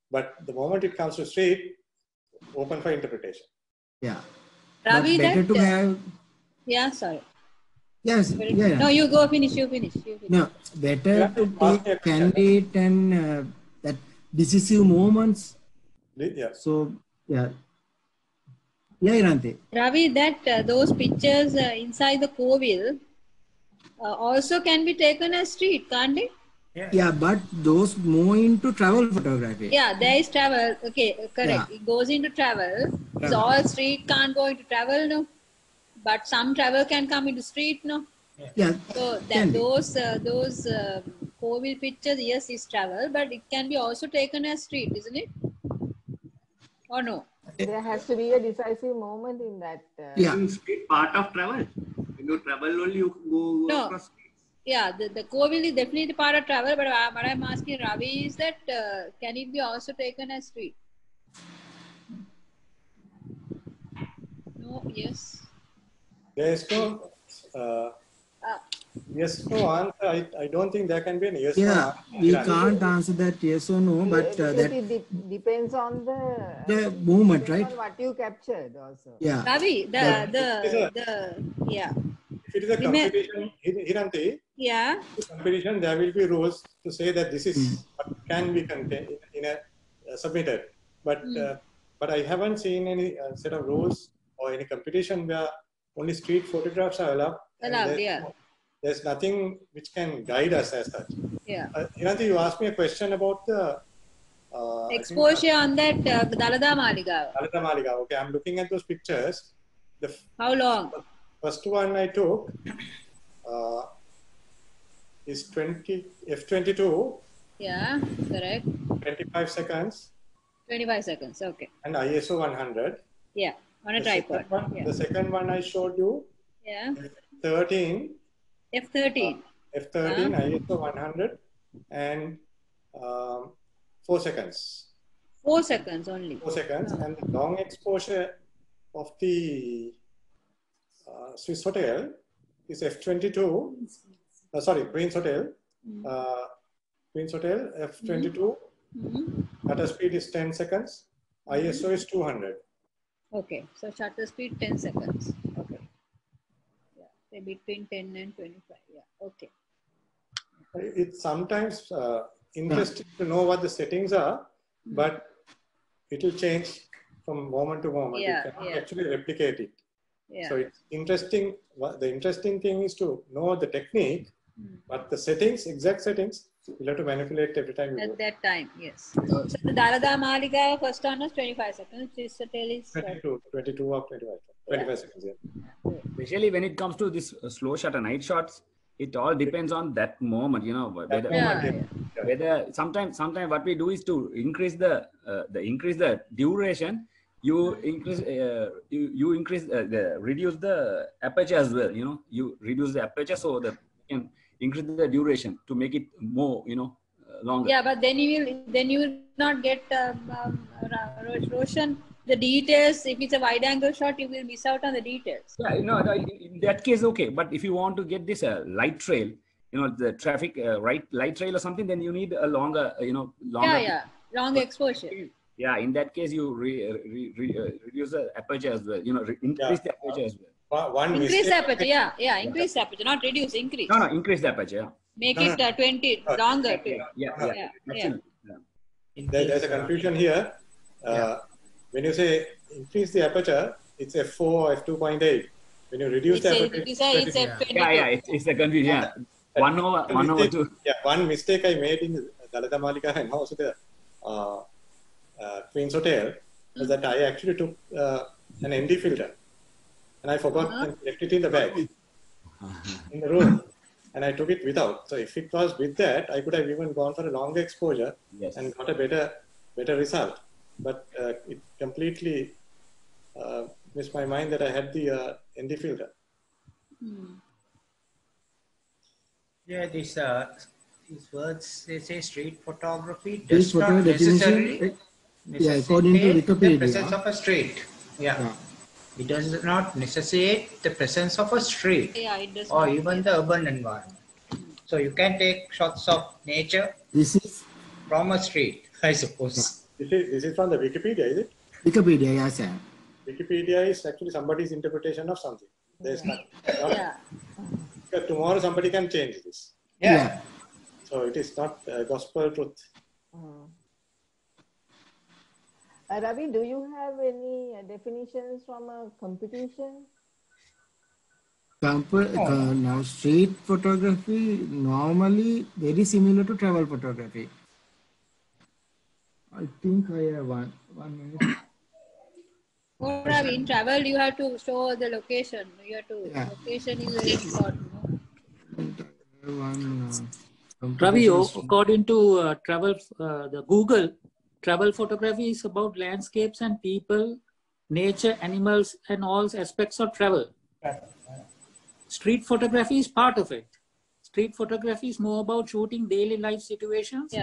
But the moment it comes to street, open for interpretation. Yeah. Ravi, better to have. Yeah, sorry. Yes. Yeah. No, you go finish. You finish. No, better to take candid and that decisive moments. Yeah. So yeah. Yeah, Iranti. Ravi, that those pictures inside the Covil also can be taken as street, can't they? Yeah, but those more into travel photography. Yeah, there is travel. Okay, correct. It goes into travel. So all street can't go into travel, no. But some travel can come into street, no. Yeah. So that those Covil pictures, yes, is travel, but it can be also taken as street, isn't it? Or no? There has to be a decisive moment in that. Street part of travel. When you travel only, you go across streets. Yeah, the Covil is definitely part of travel, but what I'm asking Ravi is that can it be also taken as street? No, yes. There is no yes, no answer. I don't think there can be any yes or no. We can't answer that yes or no, but that it depends on the movement, right? On what you captured also. Yeah. Ravi, the if it is a competition, Hiranti, competition, there will be rules to say that this is what can be contained in a submitted. But I haven't seen any set of rules or any competition where only street photographs are allowed. There's nothing which can guide us as such. Yeah. Hiranti, you asked me a question about the exposure on that Dalada Maligaon. Dalada Maligaon. Okay, I'm looking at those pictures. How long? First one I took is f22. Yeah, correct. 25 seconds. 25 seconds, okay. And ISO 100. Yeah, on a tripod. The second one I showed you. Yeah. F13. F13. F13, ISO 100 and 4 seconds. 4 seconds only. 4 seconds. And the long exposure of the Swiss Hotel is F22. Sorry, Queen's Hotel. Queen's Hotel, F22. Shutter speed is 10 seconds. ISO is 200. Okay, so shutter speed 10 seconds. Okay. Yeah, say between 10 and 25. Yeah, okay. It's sometimes interesting to know what the settings are, but it will change from moment to moment. You cannot actually replicate it. Yeah. So it's interesting. The interesting thing is to know the technique, but the settings, exact settings, you'll have to manipulate every time. At that time, yes. So the Dalada Maligaon first one was 25 seconds. This hotel is 22 or 25 seconds. Yeah. Especially when it comes to this slow shutter night shots, it all depends on that moment. You know, whether sometimes what we do is to increase the duration. You increase reduce the aperture as well. You know, you reduce the aperture so that you can increase the duration to make it more, longer. Yeah, but then you will not get Roshan, the details. If it's a wide angle shot, you will miss out on the details. Yeah, in that case, okay. But if you want to get this light trail, the traffic light trail or something, then you need a longer, longer. Long exposure. Yeah, in that case, you reduce the aperture as well. Increase the aperture as well. Increase the aperture, increase the aperture, not reduce, increase. No, increase the aperture. Make it 20 longer. Yeah. There's a confusion here. When you say increase the aperture, it's f4 or f2.8. When you reduce the aperture, it's f22. It's a confusion. 1/2. Yeah, one mistake I made in Dalada Malika and also the Queen's Hotel was that I actually took an ND filter and I forgot and left it in the bag in the room, and I took it without. So if it was with that, I could have even gone for a longer exposure and got a better result. But it completely missed my mind that I had the ND filter. Yeah, these words, they say street photography does not necessarily necessitate the presence of a street. It does not necessitate the presence of a street or even the urban environment. So you can take shots of nature from a street, I suppose. This is from the Wikipedia, is it? Wikipedia, yes, sir. Wikipedia is actually somebody's interpretation of something. There's not. Because tomorrow somebody can change this. So it is not gospel truth. Ravi, do you have any definitions from a competition? Now, street photography normally very similar to travel photography. I think I have one minute. Oh, Ravi, in travel you have to show the location. You have to location is very important. Ravi, according to the Google, travel photography is about landscapes and people, nature, animals, and all aspects of travel. Street photography is part of it. Street photography is more about shooting daily life situations,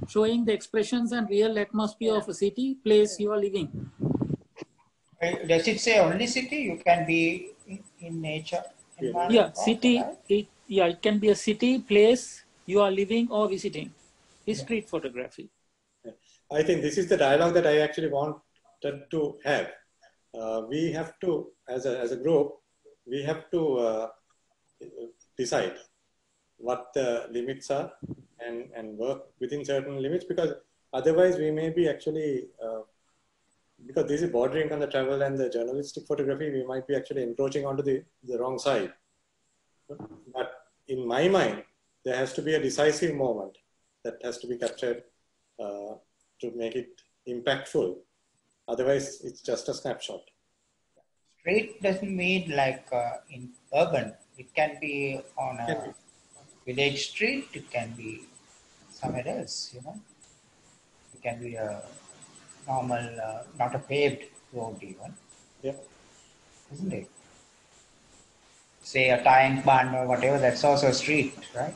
showing the expressions and real atmosphere of a city, place you are living. Does it say only city? You can be in nature. City. It can be a city, place you are living or visiting. Is street photography. I think this is the dialogue that I actually wanted to have. We have to, as a group, we have to decide what the limits are and work within certain limits, because otherwise we may be actually, because this is bordering on the travel and the journalistic photography, we might be actually encroaching onto the wrong side. But in my mind, there has to be a decisive moment that has to be captured to make it impactful. Otherwise, it's just a snapshot. Street doesn't mean like in urban. It can be on a village street. It can be somewhere else, you know. It can be a normal, not a paved road even. Isn't it? Say a tank barn or whatever, that's also a street, right?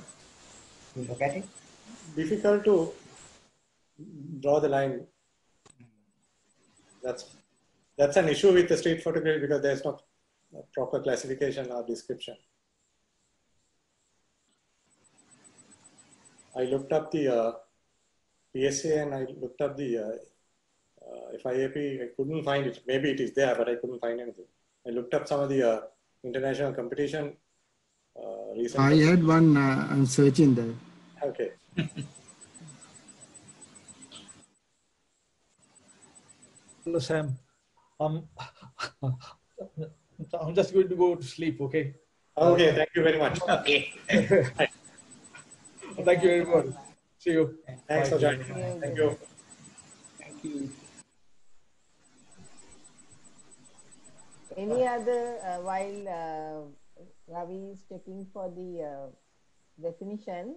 You look at it. Difficult to draw the line. That's an issue with the street photography, because there's no proper classification or description. I looked up the PSA and I looked up the FIAP. I couldn't find it. Maybe it is there, but I couldn't find anything. I looked up some of the international competition recently. I had one. I'm searching there. Okay. Hello, Sam. I'm just going to go to sleep, okay? Okay, thank you very much. Okay. Thank you very much. See you. Thanks for joining. Thank you. Thank you. Any other, while Ravi is checking for the definition,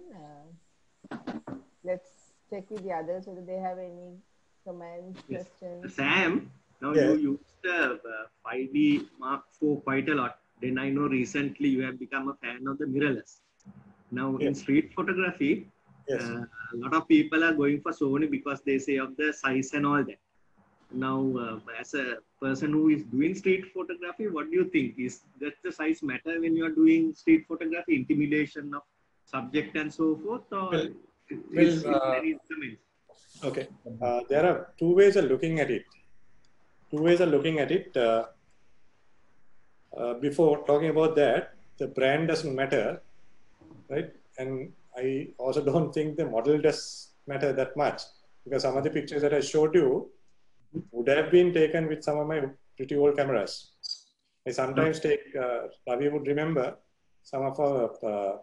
let's check with the others whether they have any comments, questions. Sam, now you used the 5D Mark IV quite a lot. Then I know recently you have become a fan of the mirrorless. Now in street photography, a lot of people are going for Sony because they say of the size and all that. Now, as a person who is doing street photography, what do you think? Is that the size matter when you are doing street photography, intimidation of subject and so forth? Or okay, there are two ways of looking at it. Before talking about that, the brand doesn't matter, right? And I also don't think the model does matter that much, because some of the pictures that I showed you would have been taken with some of my pretty old cameras. I sometimes take, Ravi would remember some of our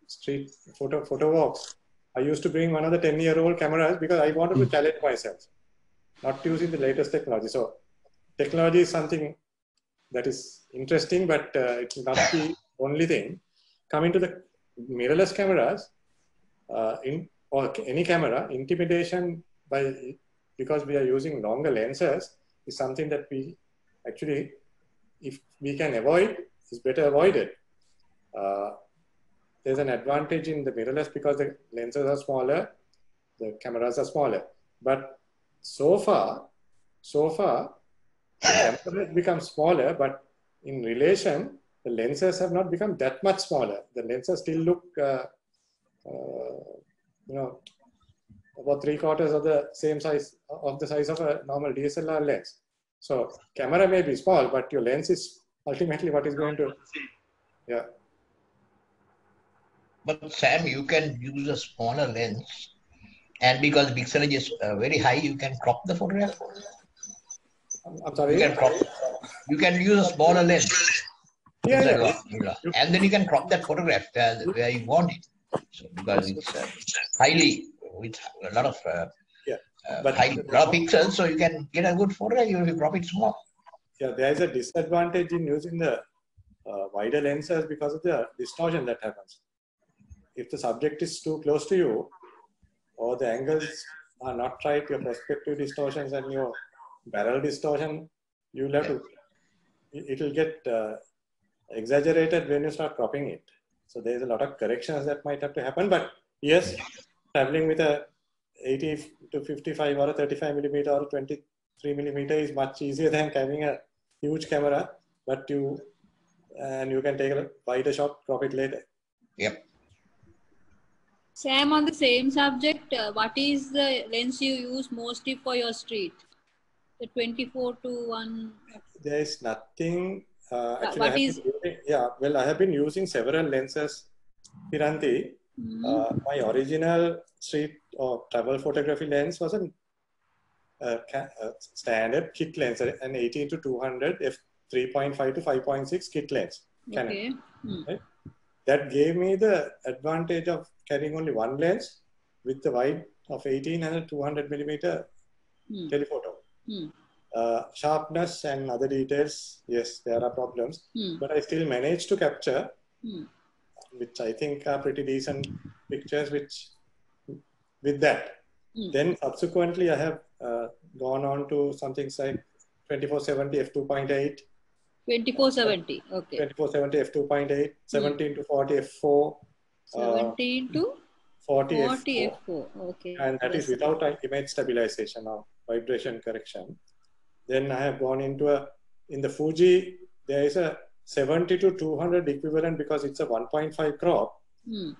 street photo walks. I used to bring one of the 10-year-old cameras because I wanted to challenge myself, not using the latest technology. So technology is something that is interesting, but it's not the only thing. Coming to the mirrorless cameras, or any camera, intimidation because we are using longer lenses is something that we actually, if we can avoid, is better avoided. There's an advantage in the mirrorless because the lenses are smaller, the cameras are smaller. But so far, the camera has become smaller, but in relation, the lenses have not become that much smaller. The lenses still look, about 3/4 of the same size of the size of a normal DSLR lens. So camera may be small, but your lens is ultimately what is going to, yeah. But Sam, you can use a smaller lens, and because the pixelage is very high, you can crop the photograph. I'm sorry? You can use a smaller lens. Yeah. And then you can crop that photograph where you want it. So because it's highly, with a lot of lot of pixels, so you can get a good photograph if you crop it small. Yeah, there is a disadvantage in using the wider lenses because of the distortion that happens. If the subject is too close to you, or the angles are not right, your perspective distortions and your barrel distortion, you'll have to, it will get exaggerated when you start cropping it. So there's a lot of corrections that might have to happen. But yes, traveling with a 80 to 55 or a 35 millimeter or 23 millimeter is much easier than carrying a huge camera, but you can take a wider shot, crop it later. Yep. Sam, on the same subject, what is the lens you use mostly for your street? The 24-1? There is nothing. Actually, I have been using several lenses, Piranti. My original street or travel photography lens was a standard kit lens, an 18-200 f3.5 to 5.6 kit lens. Okay. Right? That gave me the advantage of carrying only one lens with the wide of 18 and a 200 millimeter telephoto. Sharpness and other details, yes, there are problems, but I still managed to capture, which I think are pretty decent pictures with that. Then subsequently, I have gone on to something like 2470 f2.8. 2470, okay. 2470 f2.8, 17 to 40 f4. 17 to 40 f4, okay. And that is without image stabilization or vibration correction. Then I have gone into in the Fuji, there is a 70 to 200 equivalent because it's a 1.5 crop,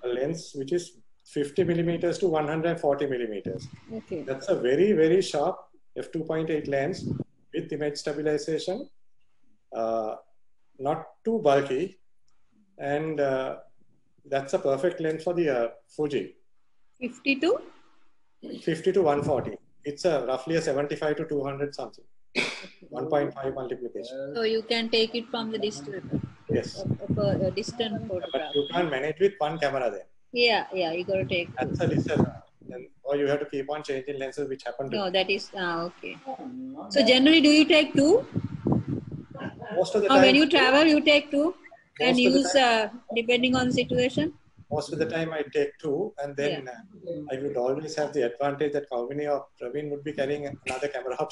a lens which is 50 millimeters to 140 millimeters. Okay. That's a very, very sharp f2.8 lens with image stabilization, not too bulky, and that's a perfect lens for the Fuji. 50 to 140. It's roughly a 75 to 200 something. 1.5 multiplication. So you can take it from the distance. Yes. Of a distant photograph. But you can't manage with one camera there. Yeah, you got to take two. That's a disadvantage. Or you have to keep on changing lenses, which happen to. No, that is okay. So generally, do you take two? Most of the time. When you travel, you take two and use depending on the situation. Most of the time, I take two, and then I would always have the advantage that how many of Praveen would be carrying another camera up.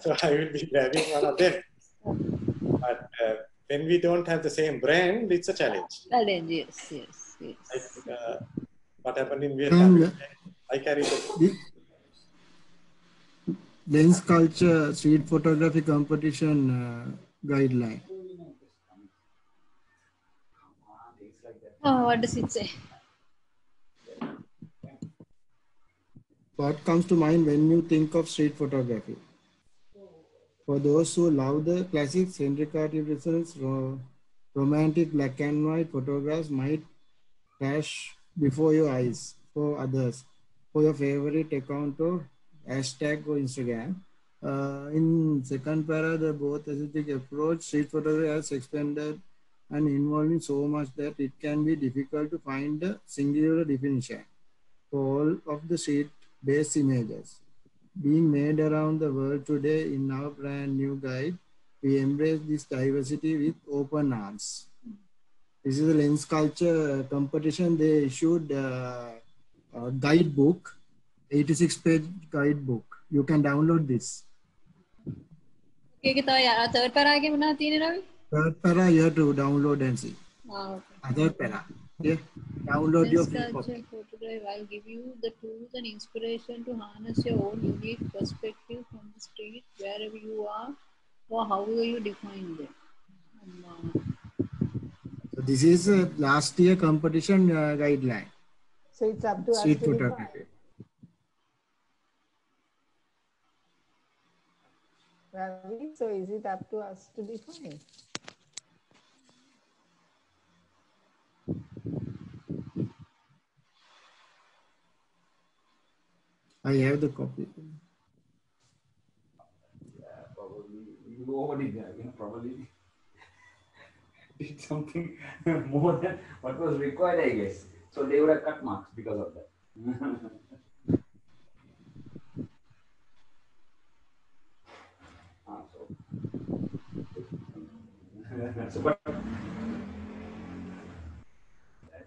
So I will be grabbing one of them. But when we don't have the same brand, it's a challenge. Challenge, yes. What happened in Vietnam? I carry the lens culture street photography competition guideline. Oh, what does it say? What comes to mind when you think of street photography? For those who love the classics, Henry Cartier-Bressol's romantic black and white photographs might flash before your eyes for others, for your favorite account or hashtag or Instagram. In second para, the both aesthetic approach, street photography has expanded and involving so much that it can be difficult to find a singular definition for all of the street-based images being made around the world today. In our brand new guide, we embrace this diversity with open arms. This is a lens culture competition. They issued a guidebook, 86-page guidebook. You can download this. Okay, third para ke bana तीन Ravi? Third para you have to download and see. Okay. Third para. Yeah. Download your free Culture copy. photography. I'll give you the tools and inspiration to harness your own unique perspective from the street, wherever you are, or however you define them. So this is a last year competition guideline. So it's up to us Street to photography. define. Ravi, so is it up to us to define? I have the copy. Yeah, probably nobody there, probably did something more than what was required, I guess. So they would have cut marks because of that.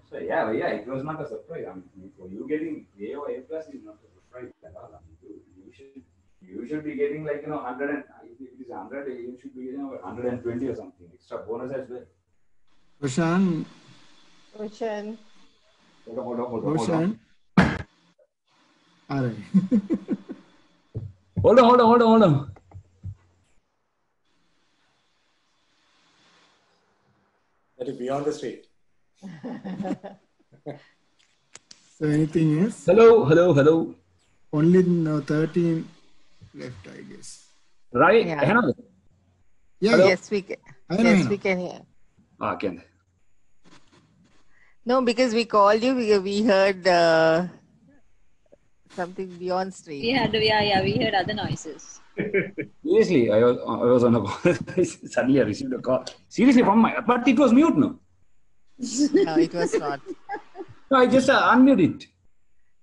So yeah, it was not a surprise. I mean, for you getting A or A plus is not a surprise at all. I mean, you should be getting like 100 and if it is 100, you should be getting over 120 or something extra bonus as well. Roshan. Hold on. All right. Hold on. That is beyond the street. So anything else? Hello. Only 13 left, I guess. Right? Yeah. Yeah. Yes, we can. Yes, we can hear. Can. No, because we called you because we heard something beyond street. We heard other noises. Seriously, I was on a call. Suddenly I received a call. Seriously, but it was mute, no? No, it was not. No, I just unmuted it.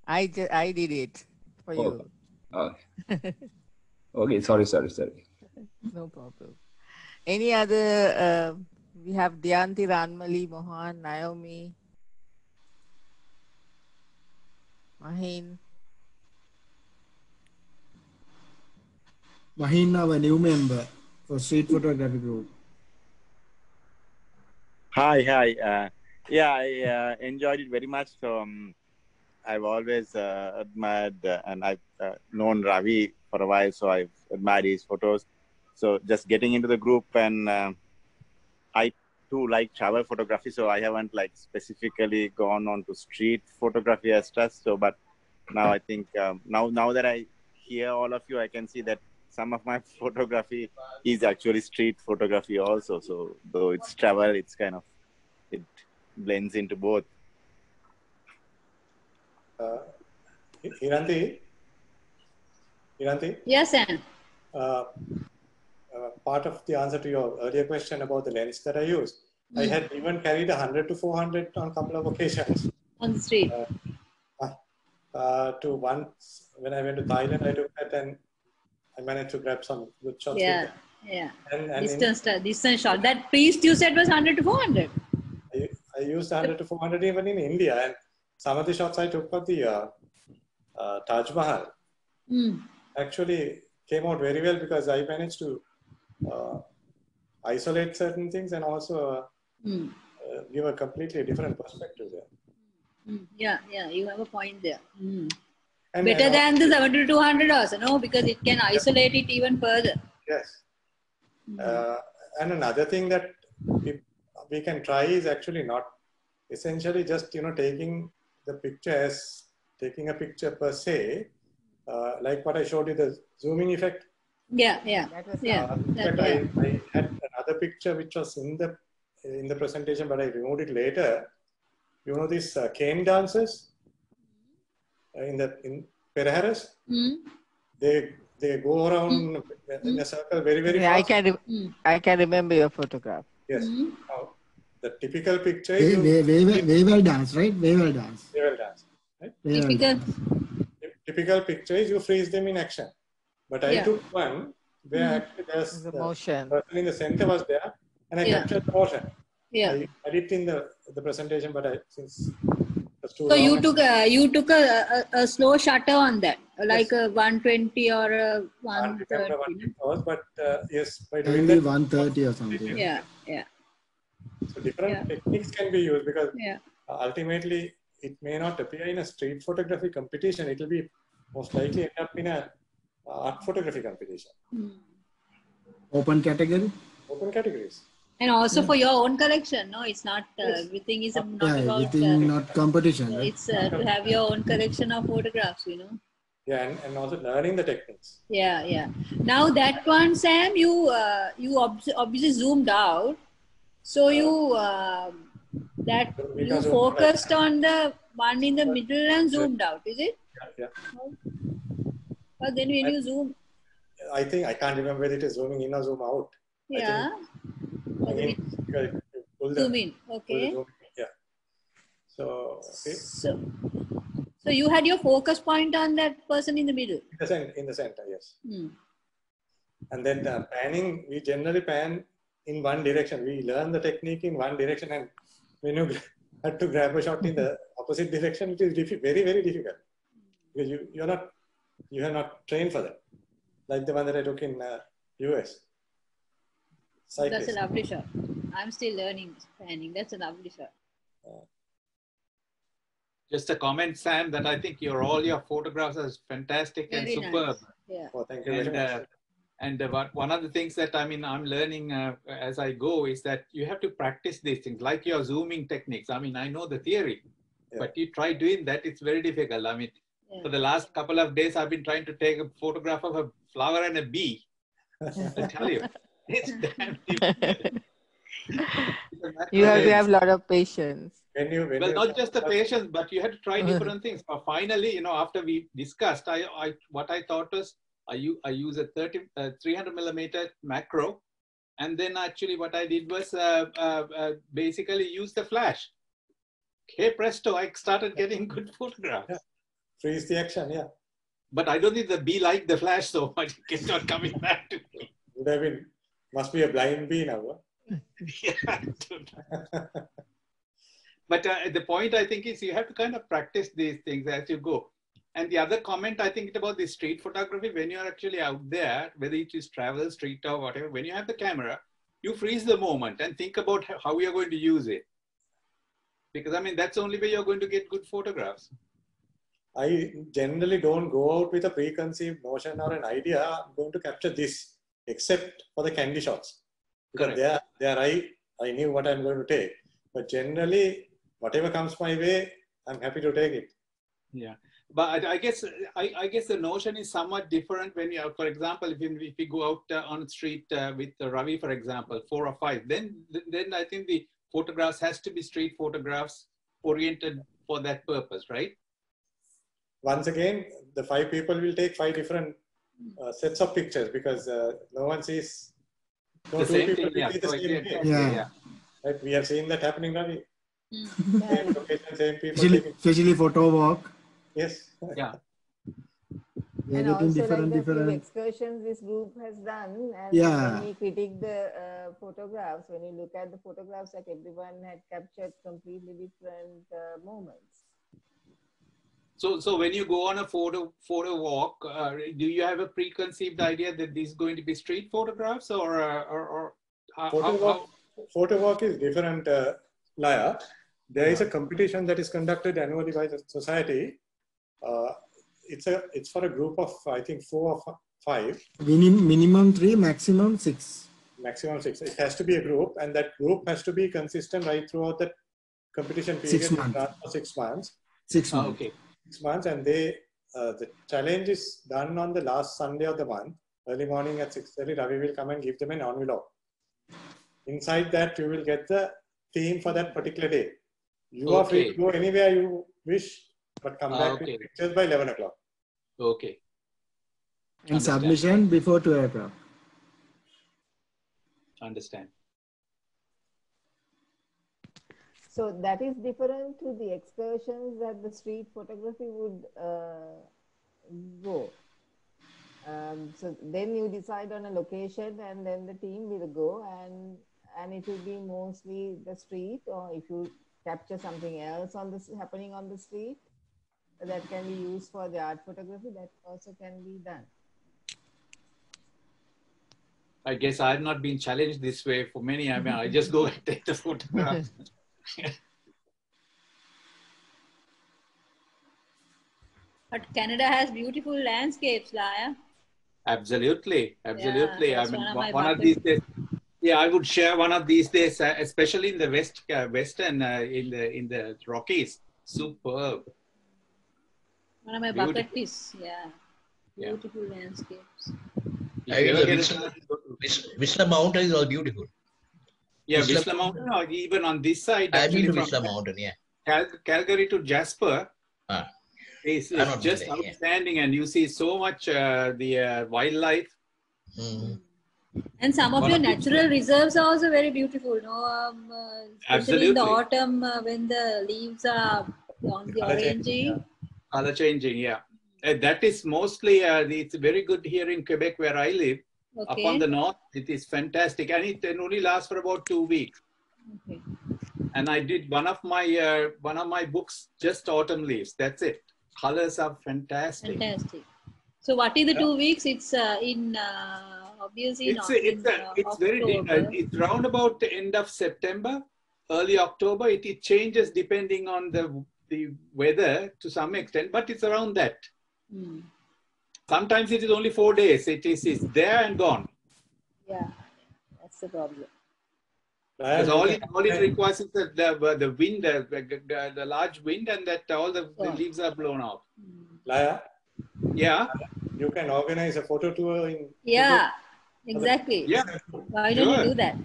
I did it for you. Okay. Okay, sorry. No problem. Any other? We have Dhyanti, Ranmali, Mohan, Naomi, Mahin. Mahin, our new member for Street Photography Group. Hi. I enjoyed it very much. So I've always admired and I've known Ravi for a while, so I've admired his photos. So just getting into the group, and I too like travel photography, so I haven't specifically gone on to street photography as such. So, but now I think now that I hear all of you, I can see that some of my photography is actually street photography also. So though it's travel, it's it blends into both. Hiranti? Yes, Sam. Part of the answer to your earlier question about the lens that I used, I had even carried 100 to 400 on a couple of occasions. On the street? To once, when I went to Thailand, I took that and I managed to grab some good shots. Yeah. And Distance shot. That priest you said was 100 to 400. I used 100 to 400 even in India, and some of the shots I took of the Taj Mahal actually came out very well because I managed to isolate certain things and also give a completely different perspective there. Yeah, you have a point there. Better than the 70 to 200 also, no? Because it can isolate it even further. Yes. And another thing that we can try is actually not essentially just taking the picture as taking a picture per se, like what I showed you, the zooming effect. Yeah. I had another picture which was in the presentation, but I removed it later. you know these cane dancers in Peraharas? They go around in a circle very fast. I can remember your photograph. Yes. Now, the typical picture is is wave dance, right? Wave dance. Wave dance. Right? Typical picture is you freeze them in action. But I took one where actually there's the motion. person in the center was there, and I captured the motion. I had it in the presentation, but since it's too so long, you took a slow shutter on that, like a 120 or a 130. I can't remember what it was, but yes, by doing Maybe that, 130 or something. Yeah. So different techniques can be used because ultimately it may not appear in a street photography competition. It will be most likely end up in a art photography competition. Open category? Open categories. And also for your own collection, no? It's not, everything is not about... not competition. It's to have your own collection of photographs, you know. Yeah, and also learning the techniques. Yeah. Now that one, Sam, you obviously zoomed out. So you focused on the one in the middle and zoomed out, is it? Yeah. But then when you zoom... I think, I can't remember whether it is zooming in or zoom out. Yeah. Zoom in, okay. Yeah. So, okay. So you had your focus point on that person in the middle? In the center, yes. And then panning, we generally pan in one direction. We learn the technique in one direction, and when you have to grab a shot in the opposite direction, it is very difficult. Because you are not trained for that. Like the one that I took in US. Cyclist. That's a lovely shot. I'm still learning panning. That's a lovely shot. Just a comment, Sam, that I think all your photographs are fantastic and superb. Nice. Yeah. Oh, thank you very much. And one of the things that I'm learning as I go is that you have to practice these things, like your zooming techniques. I know the theory, but you try doing that, it's very difficult. For the last couple of days, I've been trying to take a photograph of a flower and a bee. I tell you, it's damn difficult. You have to have a lot of patience. Not just the patience, but you have to try different things. But finally, after we discussed, what I thought was, I use a 300 millimeter macro, and then actually what I did was basically use the flash. Hey presto, I started getting good photographs. Yeah. Freeze the action, yeah. But I don't think the bee liked the flash so much. It's not coming back to me. Would have been, must be a blind bee now. Huh? Yeah. But the point I think is you have to kind of practice these things as you go. And the other comment I think about the street photography, when you're actually out there, whether it is travel, street or whatever, when you have the camera, you freeze the moment and think about how you're going to use it. Because that's the only way you're going to get good photographs. I generally don't go out with a preconceived notion or an idea, I'm going to capture this, except for the candy shots. Because there I knew what I'm going to take. But generally, whatever comes my way, I'm happy to take it. Yeah. But I guess the notion is somewhat different when you, for example, if you go out on the street with Ravi, for example, 4 or 5, then I think the photographs has to be street photographs oriented for that purpose, right? Once again, the 5 people will take 5 different sets of pictures because no one sees the same thing. Yeah. Right? We have seen that happening, Ravi. Same location, same people. Especially photo walk. Yes. Yeah. And also different excursions this group has done, and when we critique the photographs, when you look at the photographs, like everyone had captured completely different moments. So when you go on a photo walk, do you have a preconceived idea that these is going to be street photographs or photo walk is different, Laya. There is a competition that is conducted annually by the society. It's for a group of, I think, 4 or 5. Minimum 3, maximum 6. Maximum 6. It has to be a group, and that group has to be consistent right throughout the competition period. 6 months. For 6 months. 6 months. Okay. 6 months, and the challenge is done on the last Sunday of the month. Early morning at 6:30, Ravi will come and give them an envelope. Inside that, you will get the theme for that particular day. You are free to go anywhere you wish, but come back with pictures by 11 o'clock. Okay. And submission before 12 o'clock. Understand. So that is different to the excursions that the street photography would go. So then you decide on a location and then the team will go and it will be mostly the street, or if you capture something else on this happening on the street that can be used for the art photography, that also can be done. I guess I have not been challenged this way for many. I mean, I just go and take the photographs. But Canada has beautiful landscapes, Laya. Absolutely, absolutely. Yeah, I mean, one of these days, yeah, I would share one of these days, especially in the western, in the Rockies. Superb. One of my bucket lists. Yeah, beautiful landscapes. Whistler Mountain is all beautiful. Yeah, Whistler Mountain, or even on this side. I've been to from Whistler Mountain, yeah. Calgary to Jasper. It's just outstanding, and you see so much the wildlife. And some of your natural reserves are also very beautiful, no? Especially in the autumn when the leaves are on the orangey. Color changing, yeah. That is mostly, it's very good here in Quebec where I live. Up on the north, it is fantastic, and it only lasts for about 2 weeks. Okay. And I did one of my books, just autumn leaves. That's it. Colors are fantastic. Fantastic. So what is the 2 weeks? It's in obviously it's very it's round about the end of September, early October. It changes depending on the weather to some extent, but it's around that. Sometimes it is only 4 days. It's there and gone. Yeah, that's the problem. Because all it requires is the wind, the large wind, and that all the leaves are blown out. Laya? Yeah? You can organize a photo tour in... Yeah, exactly. Yeah. Why don't you do that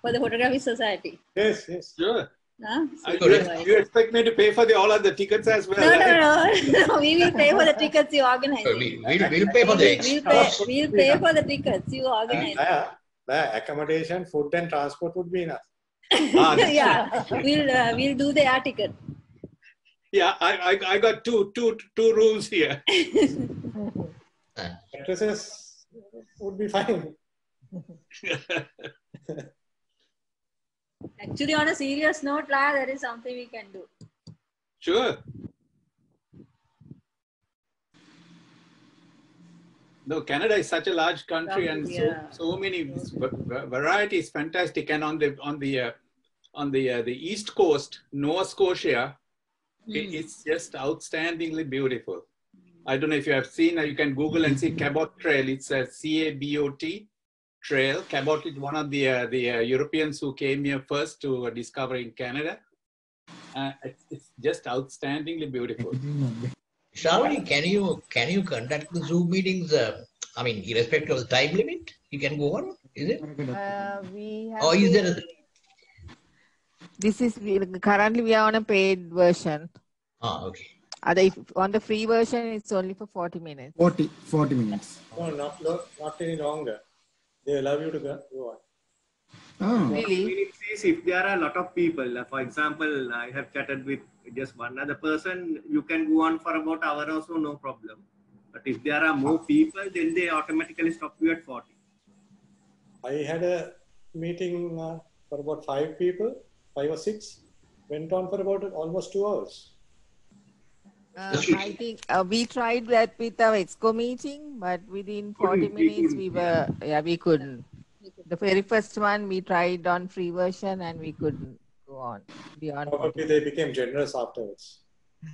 for the Photographic Society? Yes, yes. Sure. Huh? You expect me to pay for all of the tickets as well? No. We will pay for the tickets you organize. We'll pay for the We'll pay for the tickets you organize. Accommodation, food and transport would be enough. Yeah, we'll do the air ticket. Yeah, I got two rules here. Addresses would be fine. Actually, on a serious note, that is something we can do. Sure. No, Canada is such a large country, and so many varieties. Fantastic. And on the east coast, Nova Scotia, it's just outstandingly beautiful. I don't know if you have seen. You can Google and see Cabot Trail. It's a CABOT trail. Cabot is one of the Europeans who came here first to discover in Canada. It's just outstandingly beautiful. Shravani, can you conduct the Zoom meetings? I mean, irrespective of the time limit, you can go on. Is it? We have or is there? Currently we are on a paid version. Okay. On the free version, it's only for 40 minutes. 40 minutes. No, not any longer. They allow you to go on. Oh. Really? If there are a lot of people, for example, I have chatted with just one other person, you can go on for about an hour or so, no problem. But if there are more people, then they automatically stop you at 40. I had a meeting for about 5 people, 5 or 6, went on for about almost 2 hours. I think we tried that with our EXCO meeting, but within 40 minutes we couldn't. The very first one we tried on free version and we couldn't go on beyond. Probably they became generous afterwards.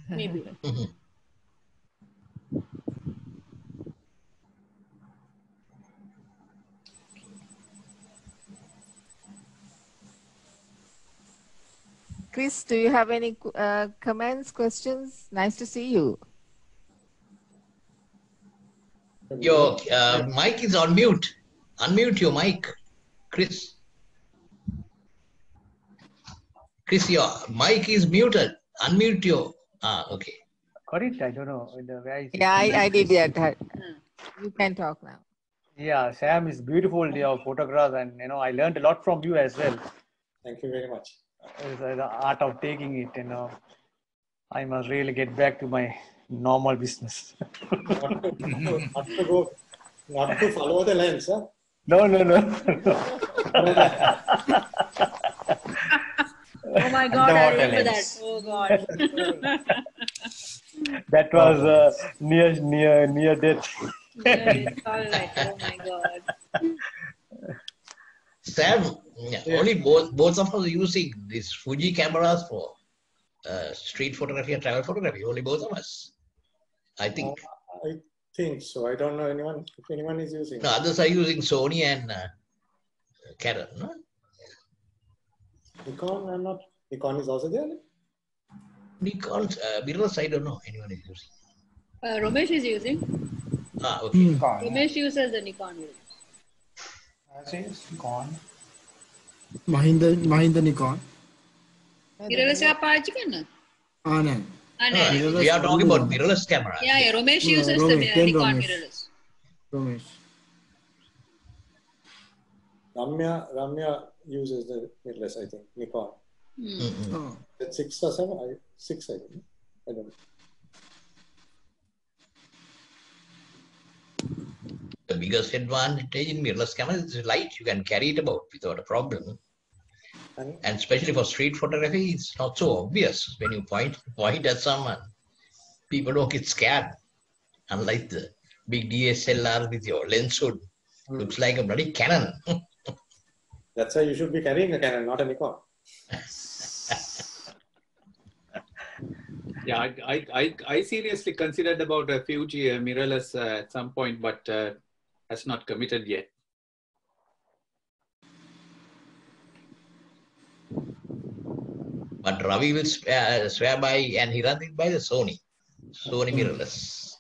Maybe. Chris, do you have any comments, questions? Nice to see you. Your mic is on mute. Unmute your mic, Chris. Chris, your mic is muted. Unmute your. Okay. Got it? I don't know. Where is yeah, I did that. You can talk now. Yeah, Sam is beautiful, your photographs, and I learned a lot from you as well. Thank you very much. The art of taking it, I must really get back to my normal business. Not to follow the lens, huh? No. Oh my God, I remember that. Oh God. That was near death. It's all right. Oh my God. Sam, only both of us using these Fuji cameras for street photography and travel photography. Only both of us, I think. I think so. I don't know if anyone is using. No, others are using Sony and Canon. No? Nikon, I'm not. Nikon is also there. Nikon mirrorless, I don't know anyone is using. Ramesh is using. Okay. Ramesh uses the Nikon. Nikon. Mahinda Nikon. Mirrorless आप पाँच करना? No. We are talking about mirrorless camera. Yeah, Ramesh uses the Nikon mirrorless. Ramesh. Ramya uses the mirrorless, I think, Nikon. That's 6 or 7? 6, I think. I don't know. The biggest advantage in mirrorless camera is light. You can carry it about without a problem. And especially for street photography, it's not so obvious when you point at someone. People don't get scared. Unlike the big DSLR with your lens hood. Looks like a bloody Canon. That's why you should be carrying a Canon, not a Nikon. Yeah, I seriously considered about a Fuji mirrorless at some point, but has not committed yet. But Ravi will swear by, and Hiranti by the Sony mirrorless.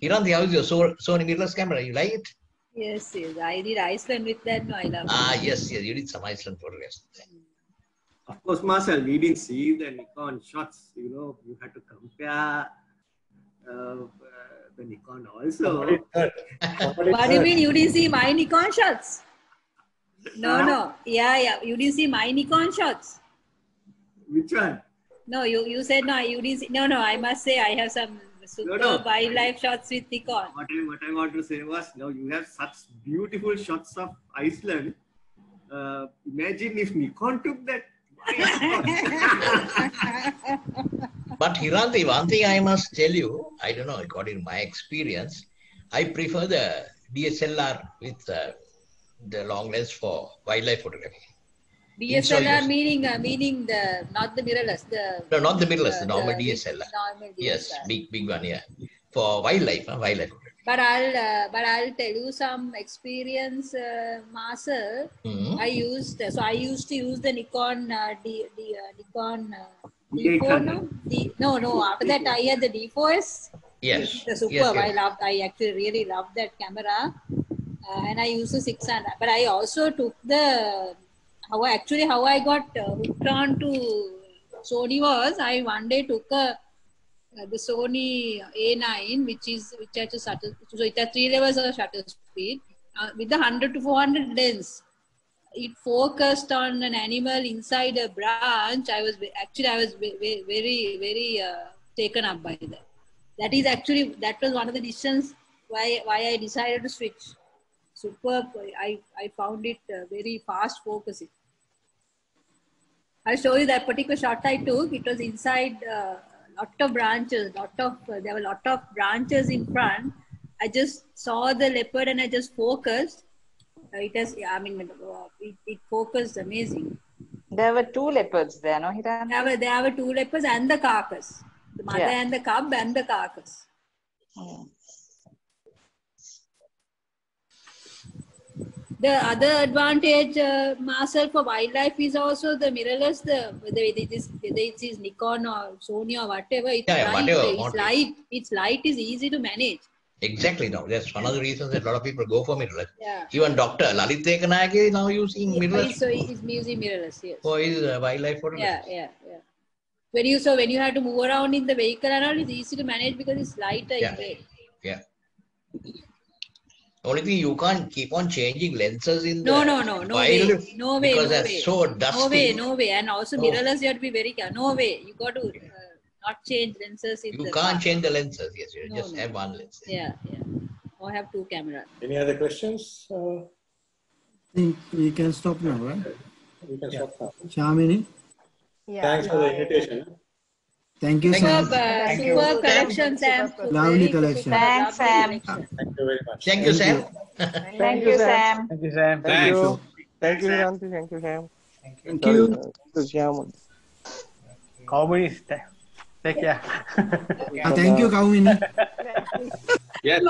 Hiranti, how is your Sony mirrorless camera? You like it? Yes. I did Iceland with that. No, I love it. Yes. You did some Iceland photographs. Of course, Marcel, we didn't see the Nikon shots. You had to compare the Nikon also. What do you mean you didn't see my Nikon shots? No. Yeah. You didn't see my Nikon shots. Which one? No, you said no. You didn't see. No. I must say I have some super wildlife shots with Nikon. What I want to say was, now you have such beautiful shots of Iceland. Imagine if Nikon took that. But Hiranti, one thing I must tell you, I don't know, according to my experience, I prefer the DSLR with the long lens for wildlife photography. DSLR meaning the not the mirrorless, no, not the mirrorless, the normal DSLR. Yes, big one, yeah, for wildlife photography. But I'll tell you some experience, Marcel. I used to use the Nikon Nikon D4. No. After that, I had the D4S. Yes. The super. Yes. I actually really loved that camera, and I used the 600. But I also took the how I got hooked on to Sony was I one day took the Sony A9, which has a shutter, so it has 3 levels of shutter speed with the 100 to 400 lens. It focused on an animal inside a branch. I was very taken up by that. That was one of the decisions why I decided to switch. Superb. I found it very fast focusing. I'll show you that particular shot I took. It was inside lot of branches. There were a lot of branches in front. I just saw the leopard and I just focused. It focused amazing. There were 2 leopards there, no, Hiranti? There were 2 leopards and the carcass. The mother and the cub and the carcass. The other advantage, Marcel, for wildlife is also the mirrorless. Whether it is Nikon or Sony or whatever, it's light. It's light is easy to manage. Exactly. Now that's one of the reasons that a lot of people go for mirrorless. Yeah. Even Dr. Lalit Ekanayake is now using mirrorless. So he's using mirrorless, yes. For his wildlife photography. Yeah. When you have to move around in the vehicle and all, it's easy to manage because it's lighter in weight. Yeah. The only thing, you can't keep on changing lenses in the No way. Because they're so dusty. No way. And also mirrorless, you have to be very careful. No way. You got to not change lenses in the You can't change the lenses. Yes, you just have one lens. Yeah. Or have two cameras. Any other questions? I think we can stop now, right? We can stop now. Shamini? Thanks for the invitation. Thank you, Sam. Superb collection, Sam. Lovely collection. Thanks, Sam. Thank you very much. Thank you, Sam. Thank you, Sam. Thank you, Sam. Thank you. Thank you, Shanti. Thank you, Sam. Thank you. Cowboys, take care. Thank you, Kaumini. Yes.